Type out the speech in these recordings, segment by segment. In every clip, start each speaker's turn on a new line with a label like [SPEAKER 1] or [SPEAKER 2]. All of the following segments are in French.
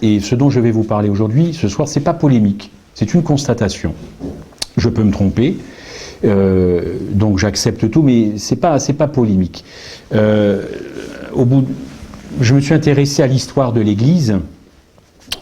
[SPEAKER 1] et ce dont je vais vous parler aujourd'hui, ce soir, c'est pas polémique, c'est une constatation. Je peux me tromper, donc j'accepte tout, mais c'est pas polémique. Je me suis intéressé à l'histoire de l'Église,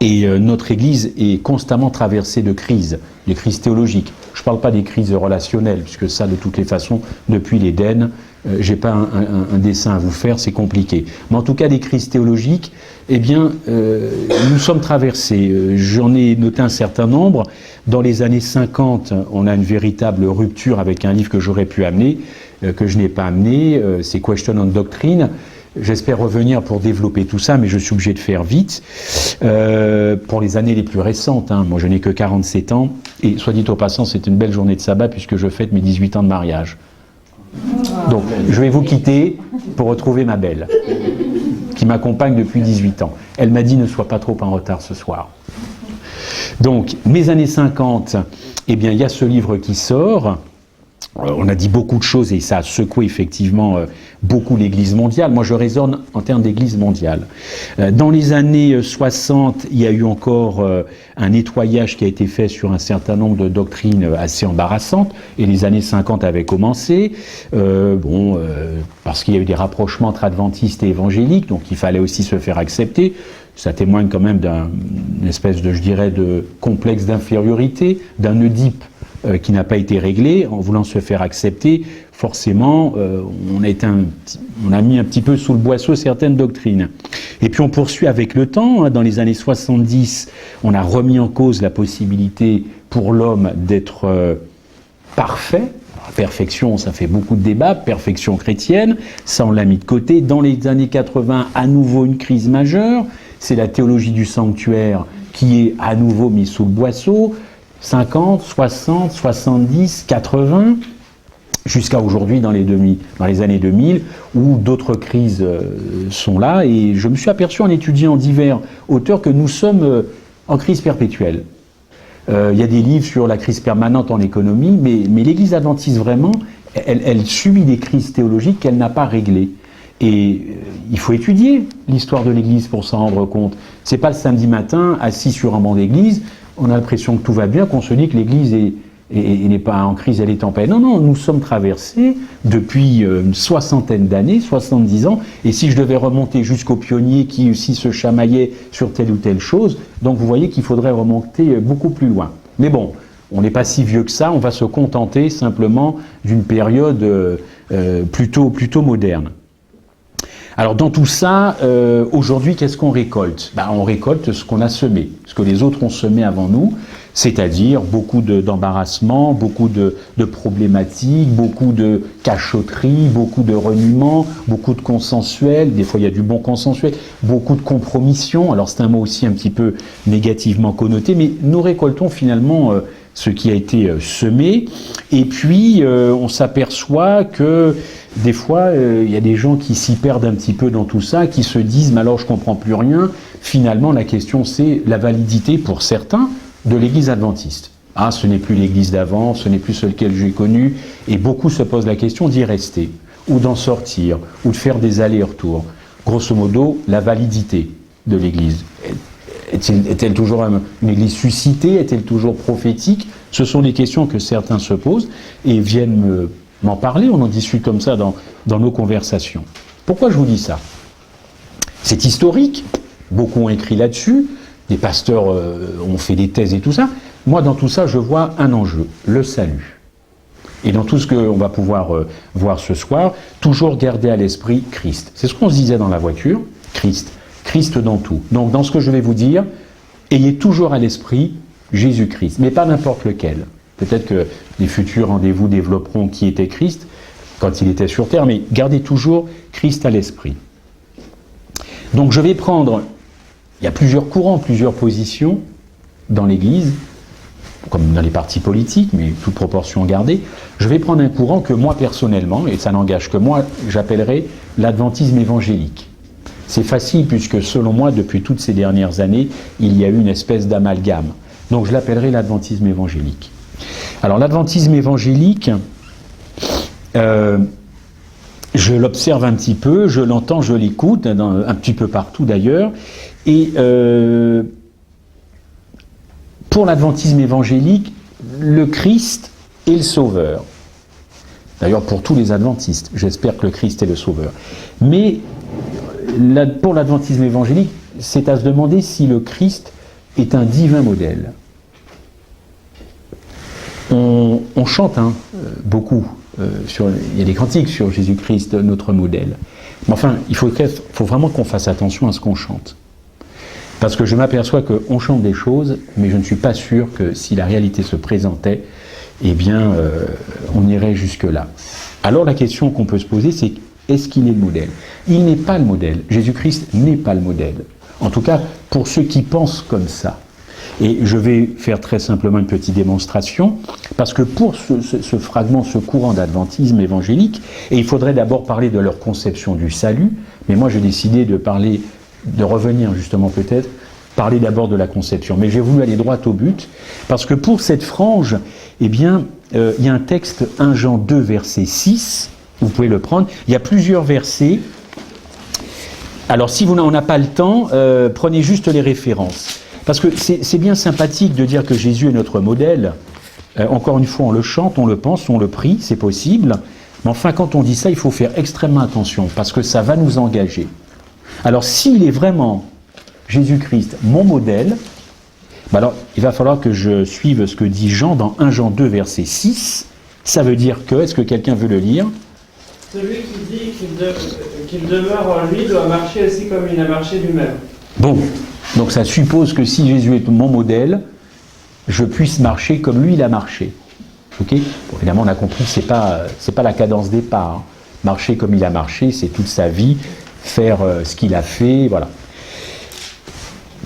[SPEAKER 1] et notre Église est constamment traversée de crises, des crises théologiques. Je ne parle pas des crises relationnelles, puisque ça, de toutes les façons, depuis l'Éden, j'ai pas un dessin à vous faire, c'est compliqué. Mais en tout cas, des crises théologiques, eh bien, nous sommes traversés. J'en ai noté un certain nombre. Dans les années 50, on a une véritable rupture avec un livre que j'aurais pu amener, que je n'ai pas amené, c'est Question on Doctrine. J'espère revenir pour développer tout ça, mais je suis obligé de faire vite. Pour les années les plus récentes, moi je n'ai que 47 ans, et soit dit au passant, c'est une belle journée de sabbat puisque je fête mes 18 ans de mariage. Donc je vais vous quitter pour retrouver ma belle, qui m'accompagne depuis 18 ans. Elle m'a dit ne sois pas trop en retard ce soir. Donc, mes années 50, eh bien il y a ce livre qui sort. On a dit beaucoup de choses et ça a secoué effectivement beaucoup l'Église mondiale. Moi, je raisonne en termes d'Église mondiale. Dans les années 60, il y a eu encore un nettoyage qui a été fait sur un certain nombre de doctrines assez embarrassantes. Et les années 50 avaient commencé, parce qu'il y a eu des rapprochements entre adventistes et évangéliques, donc il fallait aussi se faire accepter. Ça témoigne quand même d'une espèce de, je dirais, de complexe d'infériorité, d'un Oedipe qui n'a pas été réglé, en voulant se faire accepter, forcément, on a mis un petit peu sous le boisseau certaines doctrines. Et puis on poursuit avec le temps. Dans les années 70, on a remis en cause la possibilité pour l'homme d'être parfait. Perfection, ça fait beaucoup de débats, perfection chrétienne, ça on l'a mis de côté. Dans les années 80, à nouveau une crise majeure, c'est la théologie du sanctuaire qui est à nouveau mise sous le boisseau. 50, 60, 70, 80, jusqu'à aujourd'hui dans les années 2000, où d'autres crises sont là. Et je me suis aperçu en étudiant divers auteurs que nous sommes en crise perpétuelle. Il y a des livres sur la crise permanente en économie, mais l'Église adventiste vraiment, elle subit des crises théologiques qu'elle n'a pas réglées. Et il faut étudier l'histoire de l'Église pour s'en rendre compte. C'est pas le samedi matin, assis sur un banc d'église, on a l'impression que tout va bien, qu'on se dit que l'Église n'est pas en crise, elle est en paix. Non, non, nous sommes traversés depuis une soixantaine d'années, 70 ans, et si je devais remonter jusqu'aux pionniers qui aussi se chamaillaient sur telle ou telle chose, donc vous voyez qu'il faudrait remonter beaucoup plus loin. Mais bon, on n'est pas si vieux que ça, on va se contenter simplement d'une période plutôt moderne. Alors dans tout ça, aujourd'hui, qu'est-ce qu'on récolte ? On récolte ce qu'on a semé, ce que les autres ont semé avant nous, c'est-à-dire beaucoup d'embarrassement, beaucoup de problématiques, beaucoup de cachotteries, beaucoup de reniements, beaucoup de consensuel, des fois il y a du bon consensuel, beaucoup de compromission, alors c'est un mot aussi un petit peu négativement connoté, mais nous récoltons finalement ce qui a été semé, et puis on s'aperçoit que des fois, il y a des gens qui s'y perdent un petit peu dans tout ça, qui se disent « mais alors je comprends plus rien ». Finalement, la question c'est la validité pour certains de l'Église adventiste. Ah, ce n'est plus l'Église d'avant, ce n'est plus celle que j'ai connue, et beaucoup se posent la question d'y rester, ou d'en sortir, ou de faire des allers-retours. Grosso modo, la validité de l'Église. Est-elle toujours une Église suscitée? Est-elle toujours prophétique? Ce sont des questions que certains se posent et viennent m'en parler, on en discute comme ça dans nos conversations. Pourquoi je vous dis ça? C'est historique, beaucoup ont écrit là-dessus, des pasteurs ont fait des thèses et tout ça. Moi, dans tout ça, je vois un enjeu, le salut. Et dans tout ce qu'on va pouvoir voir ce soir, toujours garder à l'esprit Christ. C'est ce qu'on se disait dans la voiture, Christ. Christ dans tout. Donc, dans ce que je vais vous dire, ayez toujours à l'esprit Jésus-Christ, mais pas n'importe lequel. Peut-être que les futurs rendez-vous développeront qui était Christ quand il était sur terre, mais gardez toujours Christ à l'esprit. Donc je vais prendre, il y a plusieurs courants, plusieurs positions dans l'Église, comme dans les partis politiques, mais toute proportion gardée. Je vais prendre un courant que moi personnellement, et ça n'engage que moi, j'appellerai l'adventisme évangélique. C'est facile puisque selon moi, depuis toutes ces dernières années, il y a eu une espèce d'amalgame. Donc je l'appellerai l'adventisme évangélique. Alors l'adventisme évangélique, je l'observe un petit peu, je l'entends, je l'écoute, un petit peu partout d'ailleurs, Et pour l'adventisme évangélique, le Christ est le Sauveur. D'ailleurs, pour tous les adventistes, j'espère que le Christ est le Sauveur. Mais pour l'adventisme évangélique, c'est à se demander si le Christ est un divin modèle. On chante beaucoup, il y a des cantiques sur Jésus-Christ, notre modèle. Mais enfin, il faut vraiment qu'on fasse attention à ce qu'on chante. Parce que je m'aperçois qu'on chante des choses, mais je ne suis pas sûr que si la réalité se présentait, eh bien, on irait jusque-là. Alors la question qu'on peut se poser, c'est est-ce qu'il est le modèle? Il n'est pas le modèle. Jésus-Christ n'est pas le modèle. En tout cas, pour ceux qui pensent comme ça. Et je vais faire très simplement une petite démonstration, parce que pour ce fragment, ce courant d'adventisme évangélique, et il faudrait d'abord parler de leur conception du salut, mais moi j'ai décidé de revenir justement peut-être, parler d'abord de la conception. Mais j'ai voulu aller droit au but, parce que pour cette frange, eh bien, il y a un texte, 1 Jean 2, verset 6, vous pouvez le prendre, il y a plusieurs versets. Alors si on n'a pas le temps, prenez juste les références. Parce que c'est bien sympathique de dire que Jésus est notre modèle. Encore une fois, on le chante, on le pense, on le prie, c'est possible. Mais enfin, quand on dit ça, il faut faire extrêmement attention, parce que ça va nous engager. Alors, s'il est vraiment Jésus-Christ mon modèle, alors il va falloir que je suive ce que dit Jean dans 1 Jean 2, verset 6. Ça veut dire que, est-ce que quelqu'un veut le lire?
[SPEAKER 2] Celui qui dit qu'il demeure en lui doit marcher aussi comme il a marché lui-même.
[SPEAKER 1] Bon. Donc ça suppose que si Jésus est mon modèle, je puisse marcher comme lui il a marché. Ok? Bon, évidemment, on a compris que c'est pas la cadence départ. Marcher comme il a marché, c'est toute sa vie, faire ce qu'il a fait, voilà.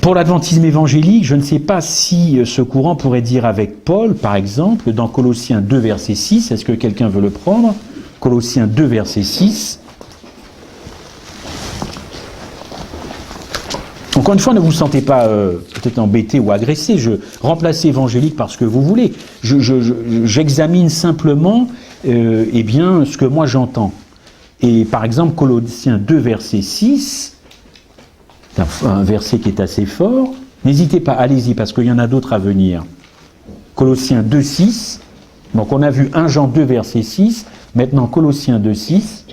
[SPEAKER 1] Pour l'adventisme évangélique, je ne sais pas si ce courant pourrait dire avec Paul, par exemple, dans Colossiens 2, verset 6, est-ce que quelqu'un veut le prendre? Colossiens 2, verset 6. Encore une fois, ne vous sentez pas peut-être embêté ou agressé. Remplacez évangélique par ce que vous voulez. J'examine simplement eh bien, ce que moi j'entends. Et par exemple, Colossiens 2, verset 6, c'est un verset qui est assez fort. N'hésitez pas, allez-y, parce qu'il y en a d'autres à venir. Colossiens 2, 6. Donc on a vu 1 Jean 2, verset 6. Maintenant, Colossiens 2, 6.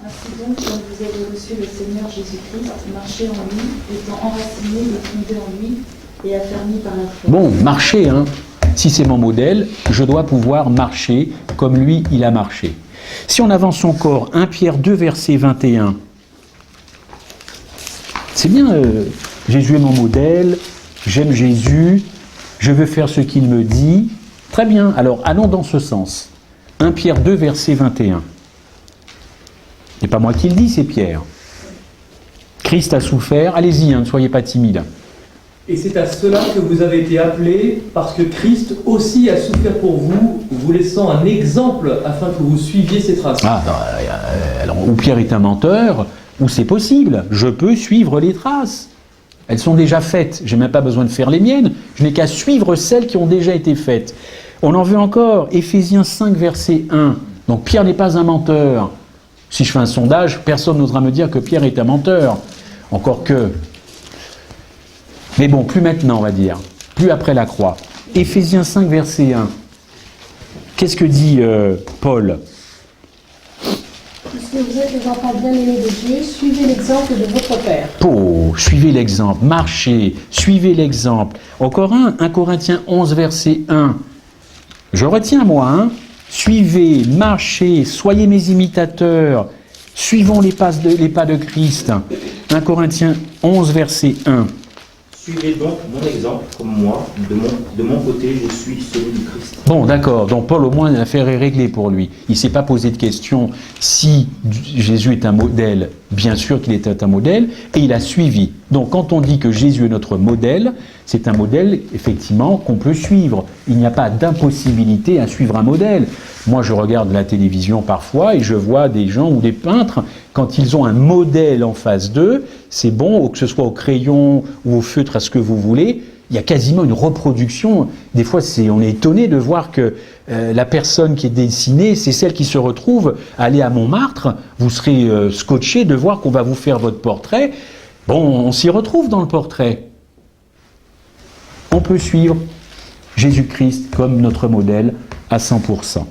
[SPEAKER 3] Ainsi donc, comme vous avez reçu le Seigneur Jésus-Christ, marchez en lui, étant enracinés et fondés en lui, et affermis par la foi.
[SPEAKER 1] Bon, marcher, hein. Si c'est mon modèle, je dois pouvoir marcher comme lui, il a marché. Si on avance encore, 1 Pierre 2, verset 21. C'est bien, Jésus est mon modèle, j'aime Jésus, je veux faire ce qu'il me dit. Très bien, alors allons dans ce sens. 1 Pierre 2, verset 21. C'est pas moi qui le dis, c'est Pierre. Christ a souffert, allez-y, ne soyez pas timide.
[SPEAKER 4] Et c'est à cela que vous avez été appelés, parce que Christ aussi a souffert pour vous, vous laissant un exemple afin que vous suiviez ses traces.
[SPEAKER 1] Ah, alors, ou Pierre est un menteur, ou c'est possible, je peux suivre les traces. Elles sont déjà faites, je n'ai même pas besoin de faire les miennes, je n'ai qu'à suivre celles qui ont déjà été faites. On en veut encore, Éphésiens 5, verset 1. Donc Pierre n'est pas un menteur. Si je fais un sondage, personne n'osera me dire que Pierre est un menteur. Encore que. Mais bon, plus maintenant, on va dire. Plus après la croix. Éphésiens 5, verset 1. Qu'est-ce que dit Paul?
[SPEAKER 3] Puisque vous êtes les enfants bien-aimés de Dieu, suivez l'exemple de votre Père.
[SPEAKER 1] Oh, suivez l'exemple, marchez, suivez l'exemple. Encore 1 Corinthiens 11, verset 1. Je retiens, moi, suivez, marchez, soyez mes imitateurs, suivons les pas de Christ. 1 Corinthiens 11, verset 1.
[SPEAKER 5] Suivez donc mon exemple, comme moi, de mon côté, je suis celui du Christ.
[SPEAKER 1] Bon, d'accord, donc Paul, au moins, l'affaire est réglée pour lui. Il ne s'est pas posé de question si Jésus est un modèle, bien sûr qu'il était un modèle, et il a suivi. Donc, quand on dit que Jésus est notre modèle, c'est un modèle, effectivement, qu'on peut suivre. Il n'y a pas d'impossibilité à suivre un modèle. Moi, je regarde la télévision parfois et je vois des gens ou des peintres, quand ils ont un modèle en face d'eux, c'est bon, que ce soit au crayon ou au feutre, à ce que vous voulez, il y a quasiment une reproduction. Des fois, on est étonné de voir que la personne qui est dessinée, c'est celle qui se retrouve. Allez à Montmartre, vous serez scotché de voir qu'on va vous faire votre portrait. Bon, on s'y retrouve dans le portrait. On peut suivre Jésus-Christ comme notre modèle à 100%.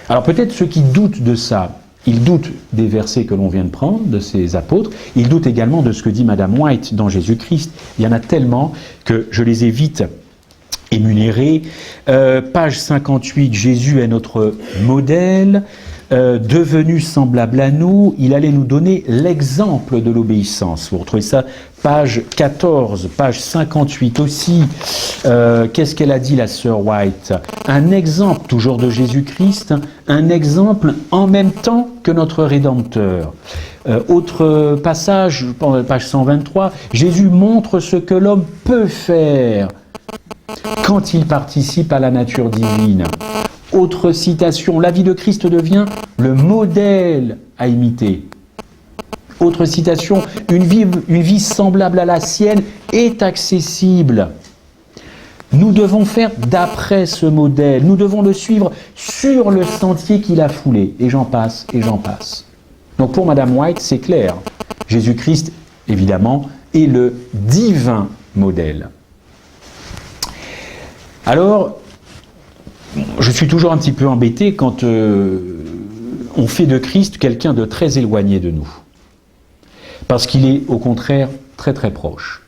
[SPEAKER 1] Alors peut-être ceux qui doutent de ça, ils doutent des versets que l'on vient de prendre, de ces apôtres, ils doutent également de ce que dit Madame White dans Jésus-Christ. Il y en a tellement que je les ai vite énumérés. Page 58, Jésus est notre modèle. Devenu semblable à nous, il allait nous donner l'exemple de l'obéissance. Vous retrouvez ça, page 14, page 58 aussi. Qu'est-ce qu'elle a dit, la sœur White? Un exemple, toujours de Jésus-Christ, un exemple en même temps que notre Rédempteur. Autre passage, page 123, Jésus montre ce que l'homme peut faire quand il participe à la nature divine. Autre citation, la vie de Christ devient le modèle à imiter. Autre citation, une vie semblable à la sienne est accessible. Nous devons faire d'après ce modèle, nous devons le suivre sur le sentier qu'il a foulé. Et j'en passe, et j'en passe. Donc pour Madame White, c'est clair. Jésus-Christ, évidemment, est le divin modèle. Alors, je suis toujours un petit peu embêté quand on fait de Christ quelqu'un de très éloigné de nous. Parce qu'il est au contraire très très proche.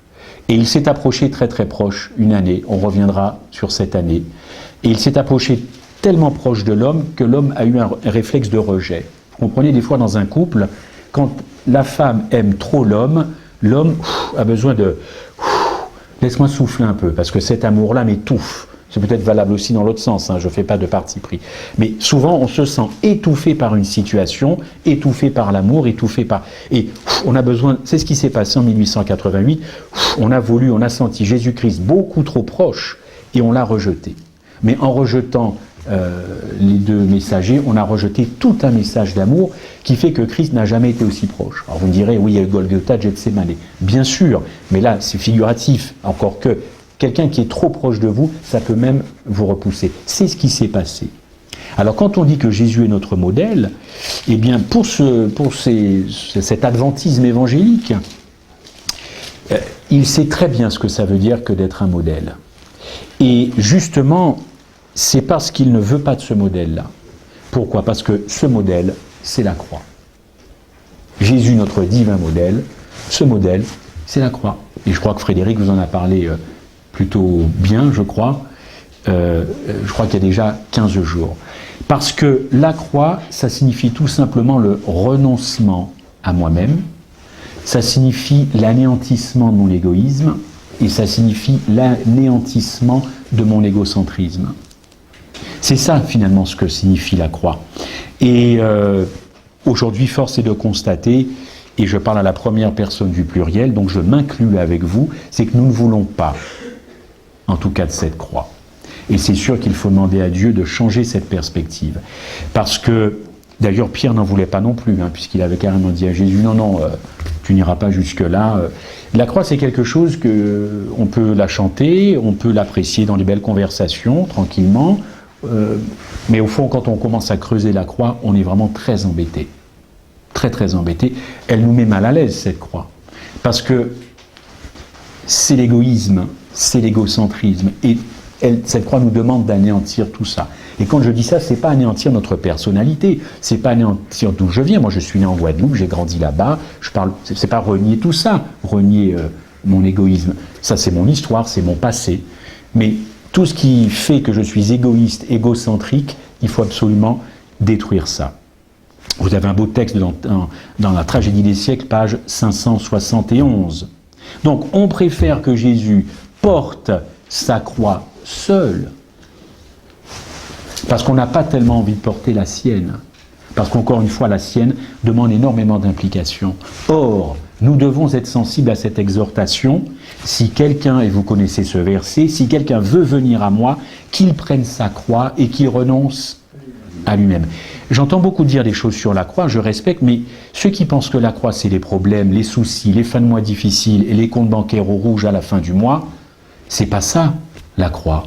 [SPEAKER 1] Et il s'est approché très très proche une année, on reviendra sur cette année. Et il s'est approché tellement proche de l'homme que l'homme a eu un réflexe de rejet. Vous comprenez, des fois dans un couple, quand la femme aime trop l'homme, l'homme a besoin de... Laisse-moi souffler un peu, parce que cet amour-là m'étouffe. C'est peut-être valable aussi dans l'autre sens, hein, je ne fais pas de parti pris. Mais souvent, on se sent étouffé par une situation, étouffé par l'amour, étouffé par... Et on a besoin... C'est ce qui s'est passé en 1888. On a senti Jésus-Christ beaucoup trop proche et on l'a rejeté. Mais en rejetant les deux messagers, on a rejeté tout un message d'amour qui fait que Christ n'a jamais été aussi proche. Alors vous me direz, oui, il y a eu Golgotha, Gethsémané. Bien sûr, mais là, c'est figuratif, encore que... Quelqu'un qui est trop proche de vous, ça peut même vous repousser. C'est ce qui s'est passé. Alors quand on dit que Jésus est notre modèle, eh bien pour cet adventisme évangélique, il sait très bien ce que ça veut dire que d'être un modèle. Et justement, c'est parce qu'il ne veut pas de ce modèle-là. Pourquoi? Parce que ce modèle, c'est la croix. Jésus, notre divin modèle, ce modèle, c'est la croix. Et je crois que Frédéric vous en a parlé plutôt bien, je crois. Je crois qu'il y a déjà 15 jours. Parce que la croix, ça signifie tout simplement le renoncement à moi-même, ça signifie l'anéantissement de mon égoïsme, et ça signifie l'anéantissement de mon égocentrisme. C'est ça, finalement, ce que signifie la croix. Et aujourd'hui, force est de constater, et je parle à la première personne du pluriel, donc je m'inclus avec vous, c'est que nous ne voulons pas, en tout cas de cette croix. Et c'est sûr qu'il faut demander à Dieu de changer cette perspective. Parce que, d'ailleurs, Pierre n'en voulait pas non plus, hein, puisqu'il avait carrément dit à Jésus, non, tu n'iras pas jusque-là. La croix, c'est quelque chose que on peut la chanter, on peut l'apprécier dans les belles conversations, tranquillement, mais au fond, quand on commence à creuser la croix, on est vraiment très embêté. Très, très embêté. Elle nous met mal à l'aise, cette croix. Parce que c'est l'égoïsme, c'est l'égocentrisme. Et cette croix nous demande d'anéantir tout ça. Et quand je dis ça, c'est pas anéantir notre personnalité, c'est pas anéantir d'où je viens. Moi, je suis né en Guadeloupe, j'ai grandi là-bas. C'est pas renier tout ça, renier mon égoïsme. Ça, c'est mon histoire, c'est mon passé. Mais tout ce qui fait que je suis égoïste, égocentrique, il faut absolument détruire ça. Vous avez un beau texte dans la Tragédie des siècles, page 571. Donc, on préfère que Jésus porte sa croix seul, parce qu'on n'a pas tellement envie de porter la sienne, parce qu'encore une fois, la sienne demande énormément d'implications. Or, nous devons être sensibles à cette exhortation. Si quelqu'un, et vous connaissez ce verset, si quelqu'un veut venir à moi, qu'il prenne sa croix et qu'il renonce à lui-même. J'entends beaucoup dire des choses sur la croix, je respecte, mais ceux qui pensent que la croix, c'est les problèmes, les soucis, les fins de mois difficiles et les comptes bancaires au rouge à la fin du mois, c'est pas ça, la croix.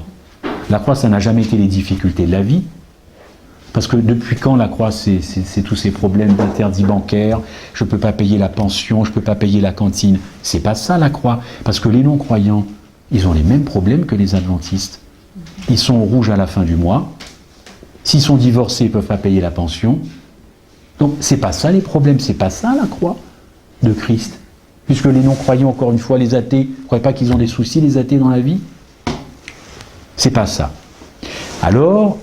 [SPEAKER 1] La croix, ça n'a jamais été les difficultés de la vie. Parce que depuis quand la croix, c'est tous ces problèmes d'interdits bancaires, je ne peux pas payer la pension, je ne peux pas payer la cantine. C'est pas ça la croix. Parce que les non-croyants, ils ont les mêmes problèmes que les adventistes. Ils sont au rouge à la fin du mois. S'ils sont divorcés, ils ne peuvent pas payer la pension. Donc c'est pas ça les problèmes, c'est pas ça la croix de Christ. Puisque les non-croyants, encore une fois, les athées, vous ne croyez pas qu'ils ont des soucis, les athées, dans la vie? C'est pas ça. Alors,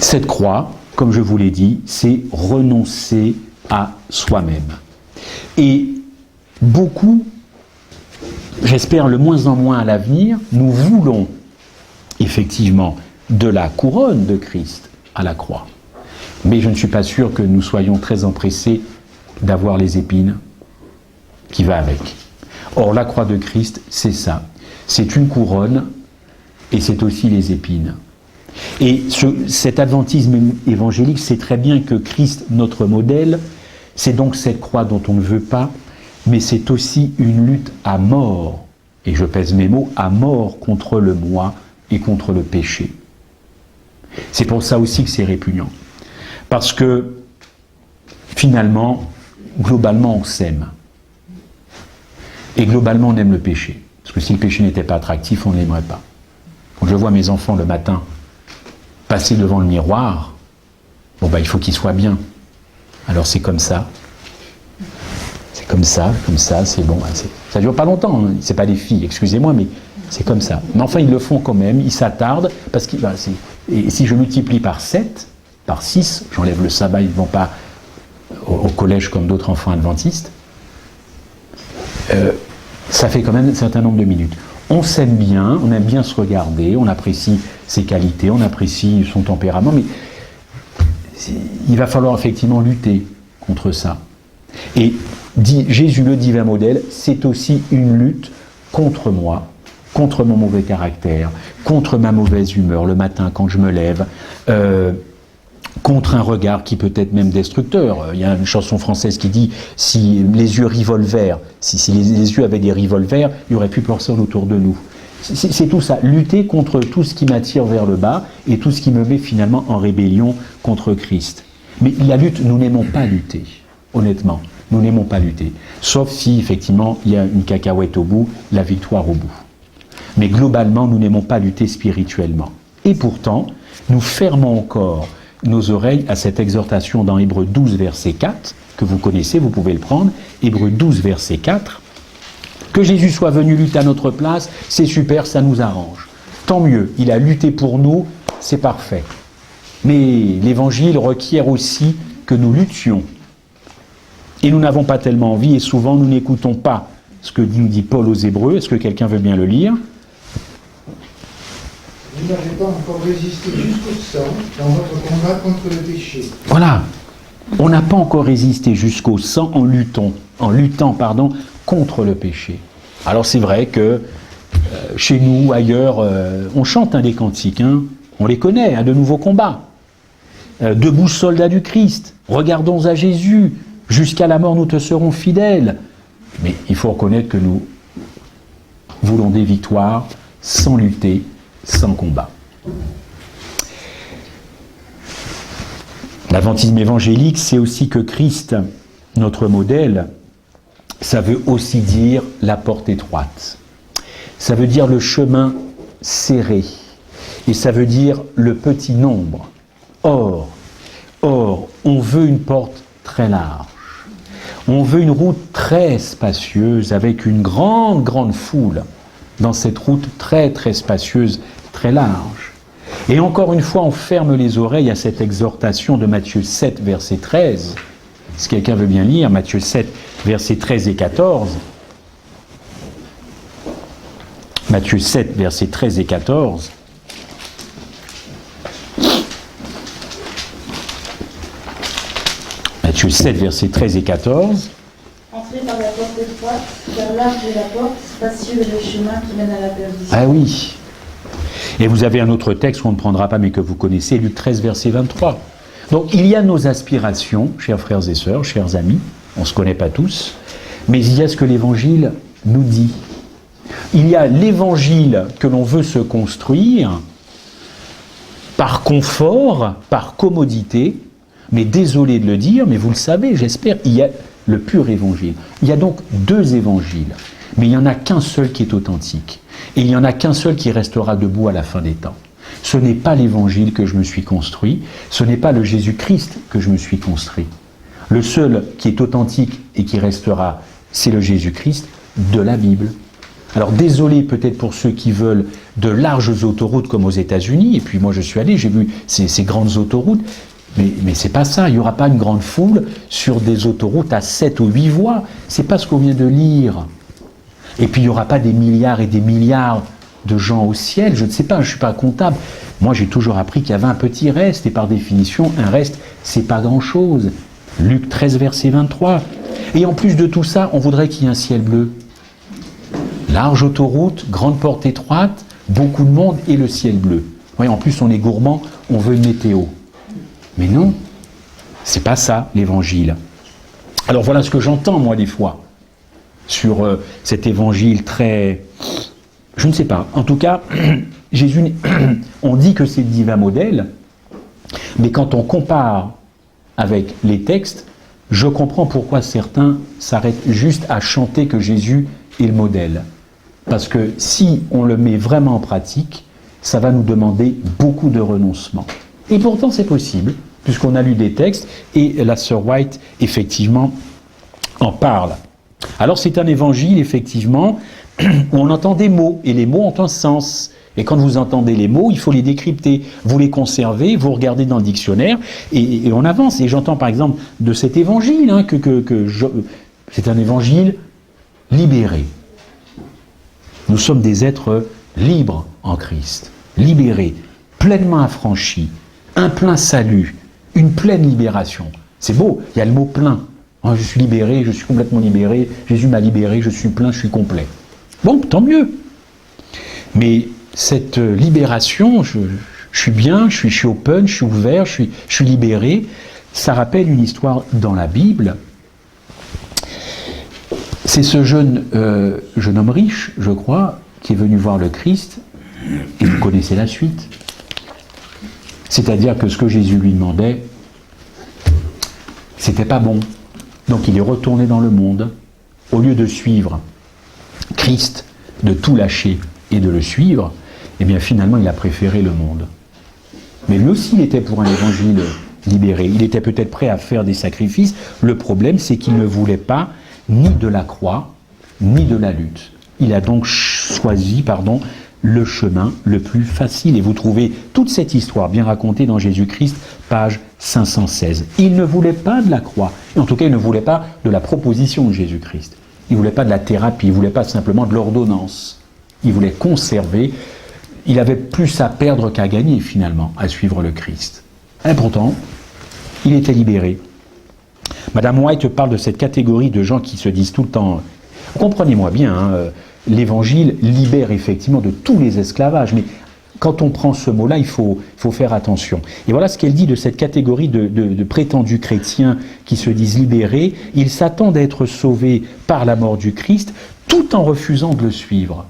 [SPEAKER 1] cette croix, comme je vous l'ai dit, c'est renoncer à soi-même. Et beaucoup, j'espère le moins en moins à l'avenir, nous voulons effectivement de la couronne de Christ à la croix. Mais je ne suis pas sûr que nous soyons très empressés d'avoir les épines qui va avec. Or, la croix de Christ, c'est ça. C'est une couronne et c'est aussi les épines. Et cet adventisme évangélique sait très bien que Christ, notre modèle, c'est donc cette croix dont on ne veut pas, mais c'est aussi une lutte à mort, et je pèse mes mots, à mort contre le moi et contre le péché. C'est pour ça aussi que c'est répugnant. Parce que, finalement, globalement, on s'aime. Et globalement, on aime le péché. Parce que si le péché n'était pas attractif, on ne l'aimerait pas. Quand je vois mes enfants le matin passer devant le miroir, bon il faut qu'ils soient bien. Alors c'est comme ça. C'est comme ça, c'est bon. Ça dure pas longtemps, hein. C'est pas des filles, excusez-moi, mais c'est comme ça. Mais enfin, ils le font quand même, ils s'attardent, parce que et si je multiplie par 7, par 6, j'enlève le sabbat, ils ne vont pas au collège comme d'autres enfants adventistes, ça fait quand même un certain nombre de minutes. On s'aime bien, on aime bien se regarder, on apprécie ses qualités, on apprécie son tempérament, mais il va falloir effectivement lutter contre ça. Et Jésus, le divin modèle, c'est aussi une lutte contre moi, contre mon mauvais caractère, contre ma mauvaise humeur le matin quand je me lève, contre un regard qui peut être même destructeur. Il y a une chanson française qui dit « Si les yeux revolvers, si les yeux avaient des revolvers, il n'y aurait plus personne autour de nous. » C'est tout ça, lutter contre tout ce qui m'attire vers le bas et tout ce qui me met finalement en rébellion contre Christ. Mais la lutte, nous n'aimons pas lutter, honnêtement. Nous n'aimons pas lutter. Sauf si, effectivement, il y a une cacahuète au bout, la victoire au bout. Mais globalement, nous n'aimons pas lutter spirituellement. Et pourtant, nous fermons encore nos oreilles à cette exhortation dans Hébreux 12, verset 4, que vous connaissez, vous pouvez le prendre. Hébreux 12, verset 4. Que Jésus soit venu lutter à notre place, c'est super, ça nous arrange. Tant mieux, il a lutté pour nous, c'est parfait. Mais l'Évangile requiert aussi que nous luttions. Et nous n'avons pas tellement envie, et souvent nous n'écoutons pas ce que nous dit Paul aux Hébreux. Est-ce que quelqu'un veut bien le lire?
[SPEAKER 6] Vous n'avez pas encore résisté jusqu'au sang dans votre combat contre le péché.
[SPEAKER 1] Voilà. On n'a pas encore résisté jusqu'au sang en luttant, contre le péché. Alors c'est vrai que chez nous, ailleurs, on chante des cantiques, on les connaît, de nouveaux combats. Debout soldats du Christ, regardons à Jésus, jusqu'à la mort nous te serons fidèles. Mais il faut reconnaître que nous voulons des victoires sans lutter, sans combat. L'adventisme évangélique, c'est aussi que Christ, notre modèle, ça veut aussi dire la porte étroite. Ça veut dire le chemin serré. Et ça veut dire le petit nombre. Or, on veut une porte très large. On veut une route très spacieuse avec une grande foule dans cette route très spacieuse, très large. Et encore une fois, on ferme les oreilles à cette exhortation de Matthieu 7, verset 13. Si quelqu'un veut bien lire, Matthieu 7, versets 13 et 14. Matthieu 7, versets 13 et 14. Matthieu 7, versets 13 et 14.
[SPEAKER 3] Entrez par la porte étroite, car large est la porte, spacieux est le chemin qui mène à la perdition.
[SPEAKER 1] Ah oui. Et vous avez un autre texte qu'on ne prendra pas, mais que vous connaissez, Luc 13, verset 23. Donc il y a nos aspirations, chers frères et sœurs, chers amis, on ne se connaît pas tous, mais il y a ce que l'Évangile nous dit. Il y a l'Évangile que l'on veut se construire, par confort, par commodité, mais désolé de le dire, mais vous le savez, j'espère, il y a le pur évangile. Il y a donc deux évangiles, mais il n'y en a qu'un seul qui est authentique. Et il n'y en a qu'un seul qui restera debout à la fin des temps. Ce n'est pas l'évangile que je me suis construit, ce n'est pas le Jésus-Christ que je me suis construit. Le seul qui est authentique et qui restera, c'est le Jésus-Christ de la Bible. Alors désolé peut-être pour ceux qui veulent de larges autoroutes comme aux États-Unis, et puis moi je suis allé, j'ai vu ces grandes autoroutes, mais c'est pas ça, il n'y aura pas une grande foule sur des autoroutes à 7 ou 8 voies, c'est pas ce qu'on vient de lire. Et puis il n'y aura pas des milliards et des milliards de gens au ciel, je ne sais pas, je ne suis pas comptable. Moi j'ai toujours appris qu'il y avait un petit reste, et par définition, un reste, c'est pas grand-chose. Luc 13, verset 23. Et en plus de tout ça, on voudrait qu'il y ait un ciel bleu. Large autoroute, grande porte étroite, beaucoup de monde et le ciel bleu. Oui, en plus on est gourmand, on veut une météo. Mais non, c'est pas ça l'évangile. Alors voilà ce que j'entends moi des fois sur cet évangile très... Je ne sais pas. En tout cas, Jésus, on dit que c'est le divin modèle, mais quand on compare avec les textes, je comprends pourquoi certains s'arrêtent juste à chanter que Jésus est le modèle. Parce que si on le met vraiment en pratique, ça va nous demander beaucoup de renoncement. Et pourtant c'est possible, puisqu'on a lu des textes, et la sœur White, effectivement, en parle. Alors c'est un évangile, effectivement, où on entend des mots, et les mots ont un sens. Et quand vous entendez les mots, il faut les décrypter. Vous les conservez, vous regardez dans le dictionnaire, et on avance. Et j'entends par exemple de cet évangile, hein, c'est un évangile libéré. Nous sommes des êtres libres en Christ, libérés, pleinement affranchis, un plein salut, une pleine libération. C'est beau, il y a le mot plein. Oh, je suis libéré, je suis complètement libéré, Jésus m'a libéré, je suis plein, je suis complet. Bon, tant mieux. Mais cette libération, je suis bien, je suis open, je suis ouvert, je suis libéré, ça rappelle une histoire dans la Bible. C'est ce jeune homme riche, je crois, qui est venu voir le Christ, et vous connaissez la suite. C'est-à-dire que ce que Jésus lui demandait, c'était pas bon. Donc il est retourné dans le monde, au lieu de suivre Christ, de tout lâcher et de le suivre, eh bien finalement il a préféré le monde. Mais lui aussi il était pour un évangile libéré, il était peut-être prêt à faire des sacrifices, le problème c'est qu'il ne voulait pas ni de la croix, ni de la lutte. Il a donc choisi, le chemin le plus facile. Et vous trouvez toute cette histoire bien racontée dans Jésus-Christ, page 516. Il ne voulait pas de la croix, et en tout cas il ne voulait pas de la proposition de Jésus-Christ. Il ne voulait pas de la thérapie, il ne voulait pas simplement de l'ordonnance. Il voulait conserver, il avait plus à perdre qu'à gagner finalement, à suivre le Christ. Et pourtant, il était libéré. Madame White parle de cette catégorie de gens qui se disent tout le temps, comprenez-moi bien, hein, l'évangile libère effectivement de tous les esclavages, mais quand on prend ce mot-là, il faut faire attention. Et voilà ce qu'elle dit de cette catégorie de prétendus chrétiens qui se disent libérés. Ils s'attendent à être sauvés par la mort du Christ, tout en refusant de le suivre.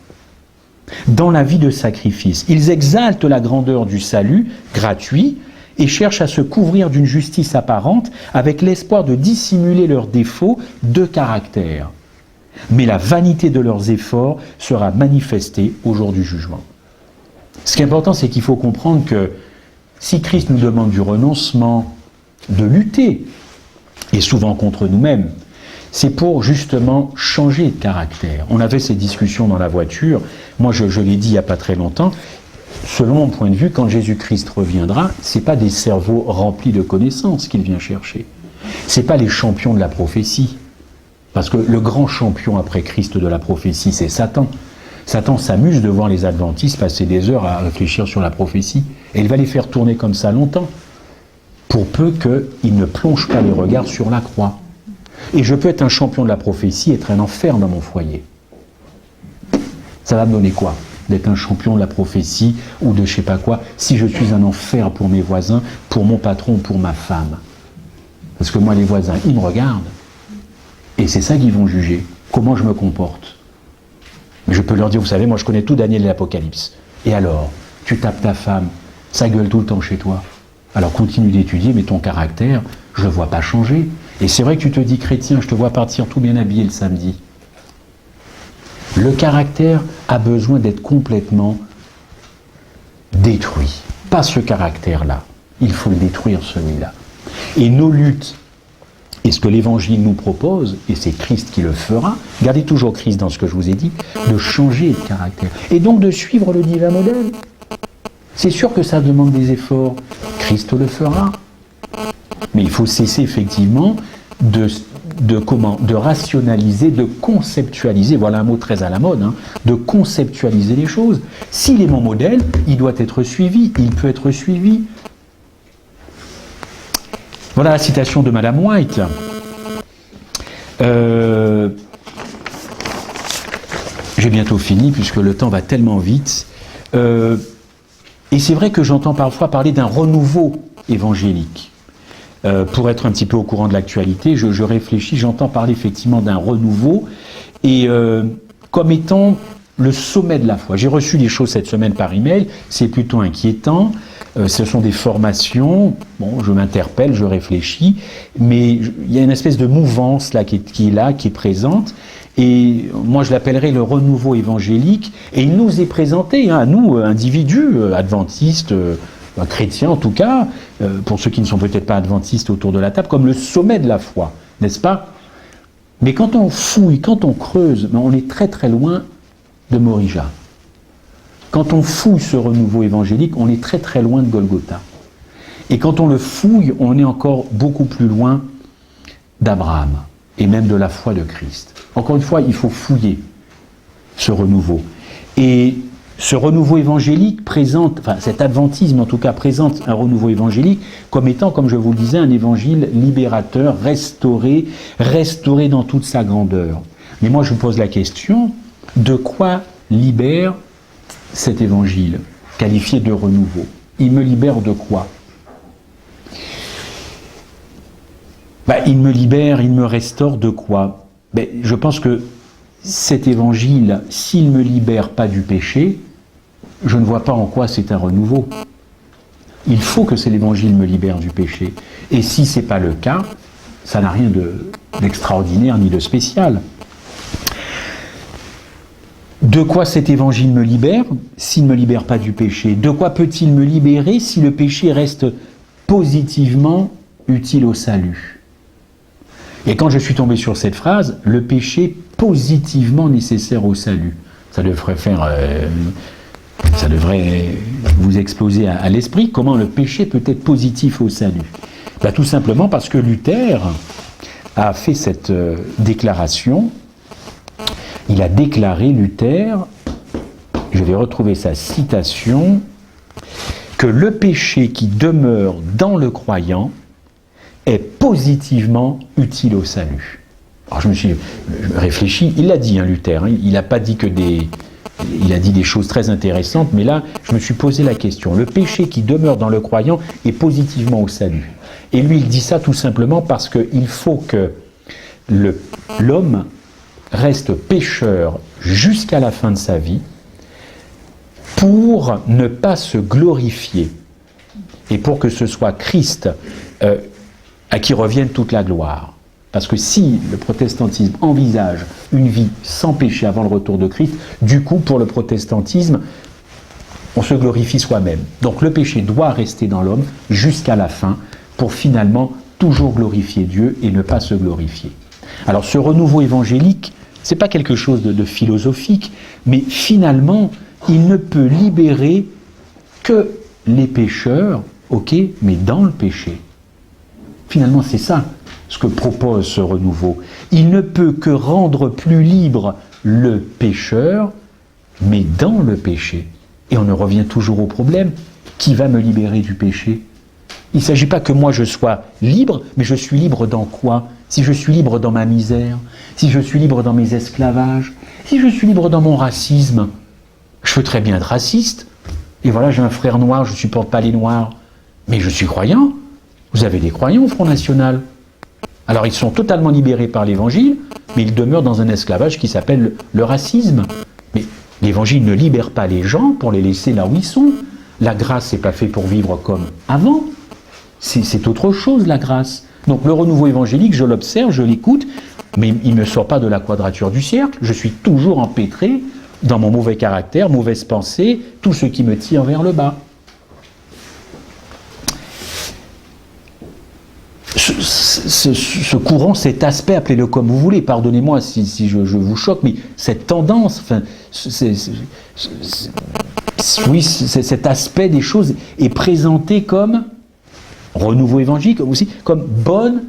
[SPEAKER 1] Dans la vie de sacrifice, ils exaltent la grandeur du salut gratuit et cherchent à se couvrir d'une justice apparente avec l'espoir de dissimuler leurs défauts de caractère. Mais la vanité de leurs efforts sera manifestée au jour du jugement. Ce qui est important, c'est qu'il faut comprendre que si Christ nous demande du renoncement, de lutter, et souvent contre nous-mêmes, c'est pour justement changer de caractère. On avait ces discussions dans la voiture, moi je l'ai dit il n'y a pas très longtemps, selon mon point de vue, quand Jésus-Christ reviendra, ce n'est pas des cerveaux remplis de connaissances qu'il vient chercher. Ce n'est pas les champions de la prophétie. Parce que le grand champion après Christ de la prophétie, c'est Satan. Satan s'amuse de voir les adventistes passer des heures à réfléchir sur la prophétie. Et il va les faire tourner comme ça longtemps, pour peu qu'ils ne plongent pas les regards sur la croix. Et je peux être un champion de la prophétie, être un enfer dans mon foyer. Ça va me donner quoi? D'être un champion de la prophétie ou de je sais pas quoi, si je suis un enfer pour mes voisins, pour mon patron, pour ma femme. Parce que moi, les voisins, ils me regardent. Et c'est ça qu'ils vont juger, comment je me comporte. Mais je peux leur dire, vous savez, moi je connais tout Daniel et l'Apocalypse. Et alors, tu tapes ta femme, Ça gueule tout le temps chez toi. Alors continue d'étudier, mais ton caractère, je ne le vois pas changer. Et c'est vrai que tu te dis chrétien, je te vois partir tout bien habillé le samedi. Le caractère a besoin d'être complètement détruit. Pas ce caractère-là. Il faut le détruire, celui-là. Et nos luttes, et ce que l'Évangile nous propose, et c'est Christ qui le fera, gardez toujours Christ dans ce que je vous ai dit, de changer de caractère. Et donc de suivre le divin modèle. C'est sûr que ça demande des efforts. Christ le fera. Mais il faut cesser effectivement de rationaliser, de conceptualiser, voilà un mot très à la mode, hein, de conceptualiser les choses. S'il est mon modèle, il doit être suivi, il peut être suivi. Voilà la citation de Madame White. J'ai bientôt fini puisque le temps va tellement vite. Et c'est vrai que j'entends parfois parler d'un renouveau évangélique. Pour être un petit peu au courant de l'actualité, je réfléchis, j'entends parler effectivement d'un renouveau, et comme étant le sommet de la foi. J'ai reçu des choses cette semaine par email, c'est plutôt inquiétant, ce sont des formations, bon, je m'interpelle, je réfléchis, mais il y a une espèce de mouvance là, qui est présente, et moi je l'appellerais le renouveau évangélique, et il nous est présenté, hein, à nous, individus, adventistes, chrétiens en tout cas, pour ceux qui ne sont peut-être pas adventistes autour de la table, comme le sommet de la foi, n'est-ce pas? Mais quand on fouille, quand on creuse, on est très très loin de Morija. Quand on fouille ce renouveau évangélique, on est très très loin de Golgotha. Et quand on le fouille, on est encore beaucoup plus loin d'Abraham, et même de la foi de Christ. Encore une fois, il faut fouiller ce renouveau. Et ce renouveau évangélique présente, enfin cet adventisme en tout cas présente un renouveau évangélique comme étant, comme je vous le disais, un évangile libérateur, restauré dans toute sa grandeur. Mais moi je vous pose la question, de quoi libère cet évangile qualifié de renouveau? Il me libère de quoi? Il me libère, il me restaure de quoi? Je pense que cet évangile, s'il ne me libère pas du péché, je ne vois pas en quoi c'est un renouveau. Il faut que cet évangile me libère du péché. Et si ce n'est pas le cas, ça n'a rien d'extraordinaire ni de spécial. De quoi cet évangile me libère s'il ne me libère pas du péché? De quoi peut-il me libérer si le péché reste positivement utile au salut? Et quand je suis tombé sur cette phrase, le péché positivement nécessaire au salut, ça devrait vous exploser à l'esprit. Comment le péché peut être positif au salut? Tout simplement parce que Luther a fait cette déclaration. Il a déclaré, Luther, je vais retrouver sa citation, que le péché qui demeure dans le croyant est positivement utile au salut. Alors je me suis réfléchi, il l'a dit, Luther, hein, il n'a pas dit que il a dit des choses très intéressantes, mais là, je me suis posé la question. Le péché qui demeure dans le croyant est positivement au salut. Et lui, il dit ça tout simplement parce qu'il faut que l'homme reste pécheur jusqu'à la fin de sa vie pour ne pas se glorifier et pour que ce soit Christ à qui revienne toute la gloire. Parce que si le protestantisme envisage une vie sans péché avant le retour de Christ, du coup, pour le protestantisme, on se glorifie soi-même. Donc le péché doit rester dans l'homme jusqu'à la fin pour finalement toujours glorifier Dieu et ne pas se glorifier. Alors ce renouveau évangélique, c'est pas quelque chose de philosophique, mais finalement, il ne peut libérer que les pécheurs, ok, mais dans le péché. Finalement, c'est ça ce que propose ce renouveau. Il ne peut que rendre plus libre le pécheur, mais dans le péché. Et on en revient toujours au problème, qui va me libérer du péché? Il ne s'agit pas que moi je sois libre, mais je suis libre dans quoi? Si je suis libre dans ma misère, si je suis libre dans mes esclavages, si je suis libre dans mon racisme, je peux très bien être raciste. Et voilà, j'ai un frère noir, je ne supporte pas les noirs. Mais je suis croyant. Vous avez des croyants au Front National. Alors ils sont totalement libérés par l'Évangile, mais ils demeurent dans un esclavage qui s'appelle le racisme. Mais l'Évangile ne libère pas les gens pour les laisser là où ils sont. La grâce, c'est pas fait pour vivre comme avant. C'est autre chose, la grâce. Donc le renouveau évangélique, je l'observe, je l'écoute, mais il ne me sort pas de la quadrature du cercle. Je suis toujours empêtré dans mon mauvais caractère, mauvaise pensée, tout ce qui me tire vers le bas. Ce courant, cet aspect, appelez-le comme vous voulez, pardonnez-moi si je vous choque, mais cette tendance, enfin, oui, cet aspect des choses est présenté comme renouveau évangélique, aussi comme bonne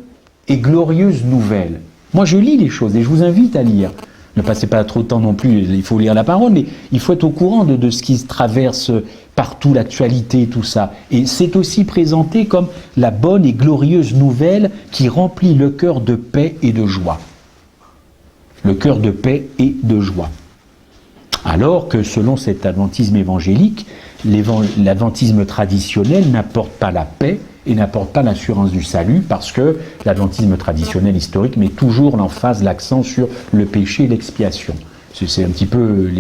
[SPEAKER 1] et glorieuse nouvelle. Moi, je lis les choses et je vous invite à lire. Ne passez pas trop de temps non plus, il faut lire la parole, mais il faut être au courant de ce qui se traverse partout, l'actualité, tout ça. Et c'est aussi présenté comme la bonne et glorieuse nouvelle qui remplit le cœur de paix et de joie. Le cœur de paix et de joie. Alors que selon cet adventisme évangélique, l'adventisme traditionnel n'apporte pas la paix et n'apporte pas l'assurance du salut, parce que l'adventisme traditionnel historique met toujours l'emphase, l'accent sur le péché et l'expiation. C'est un petit peu,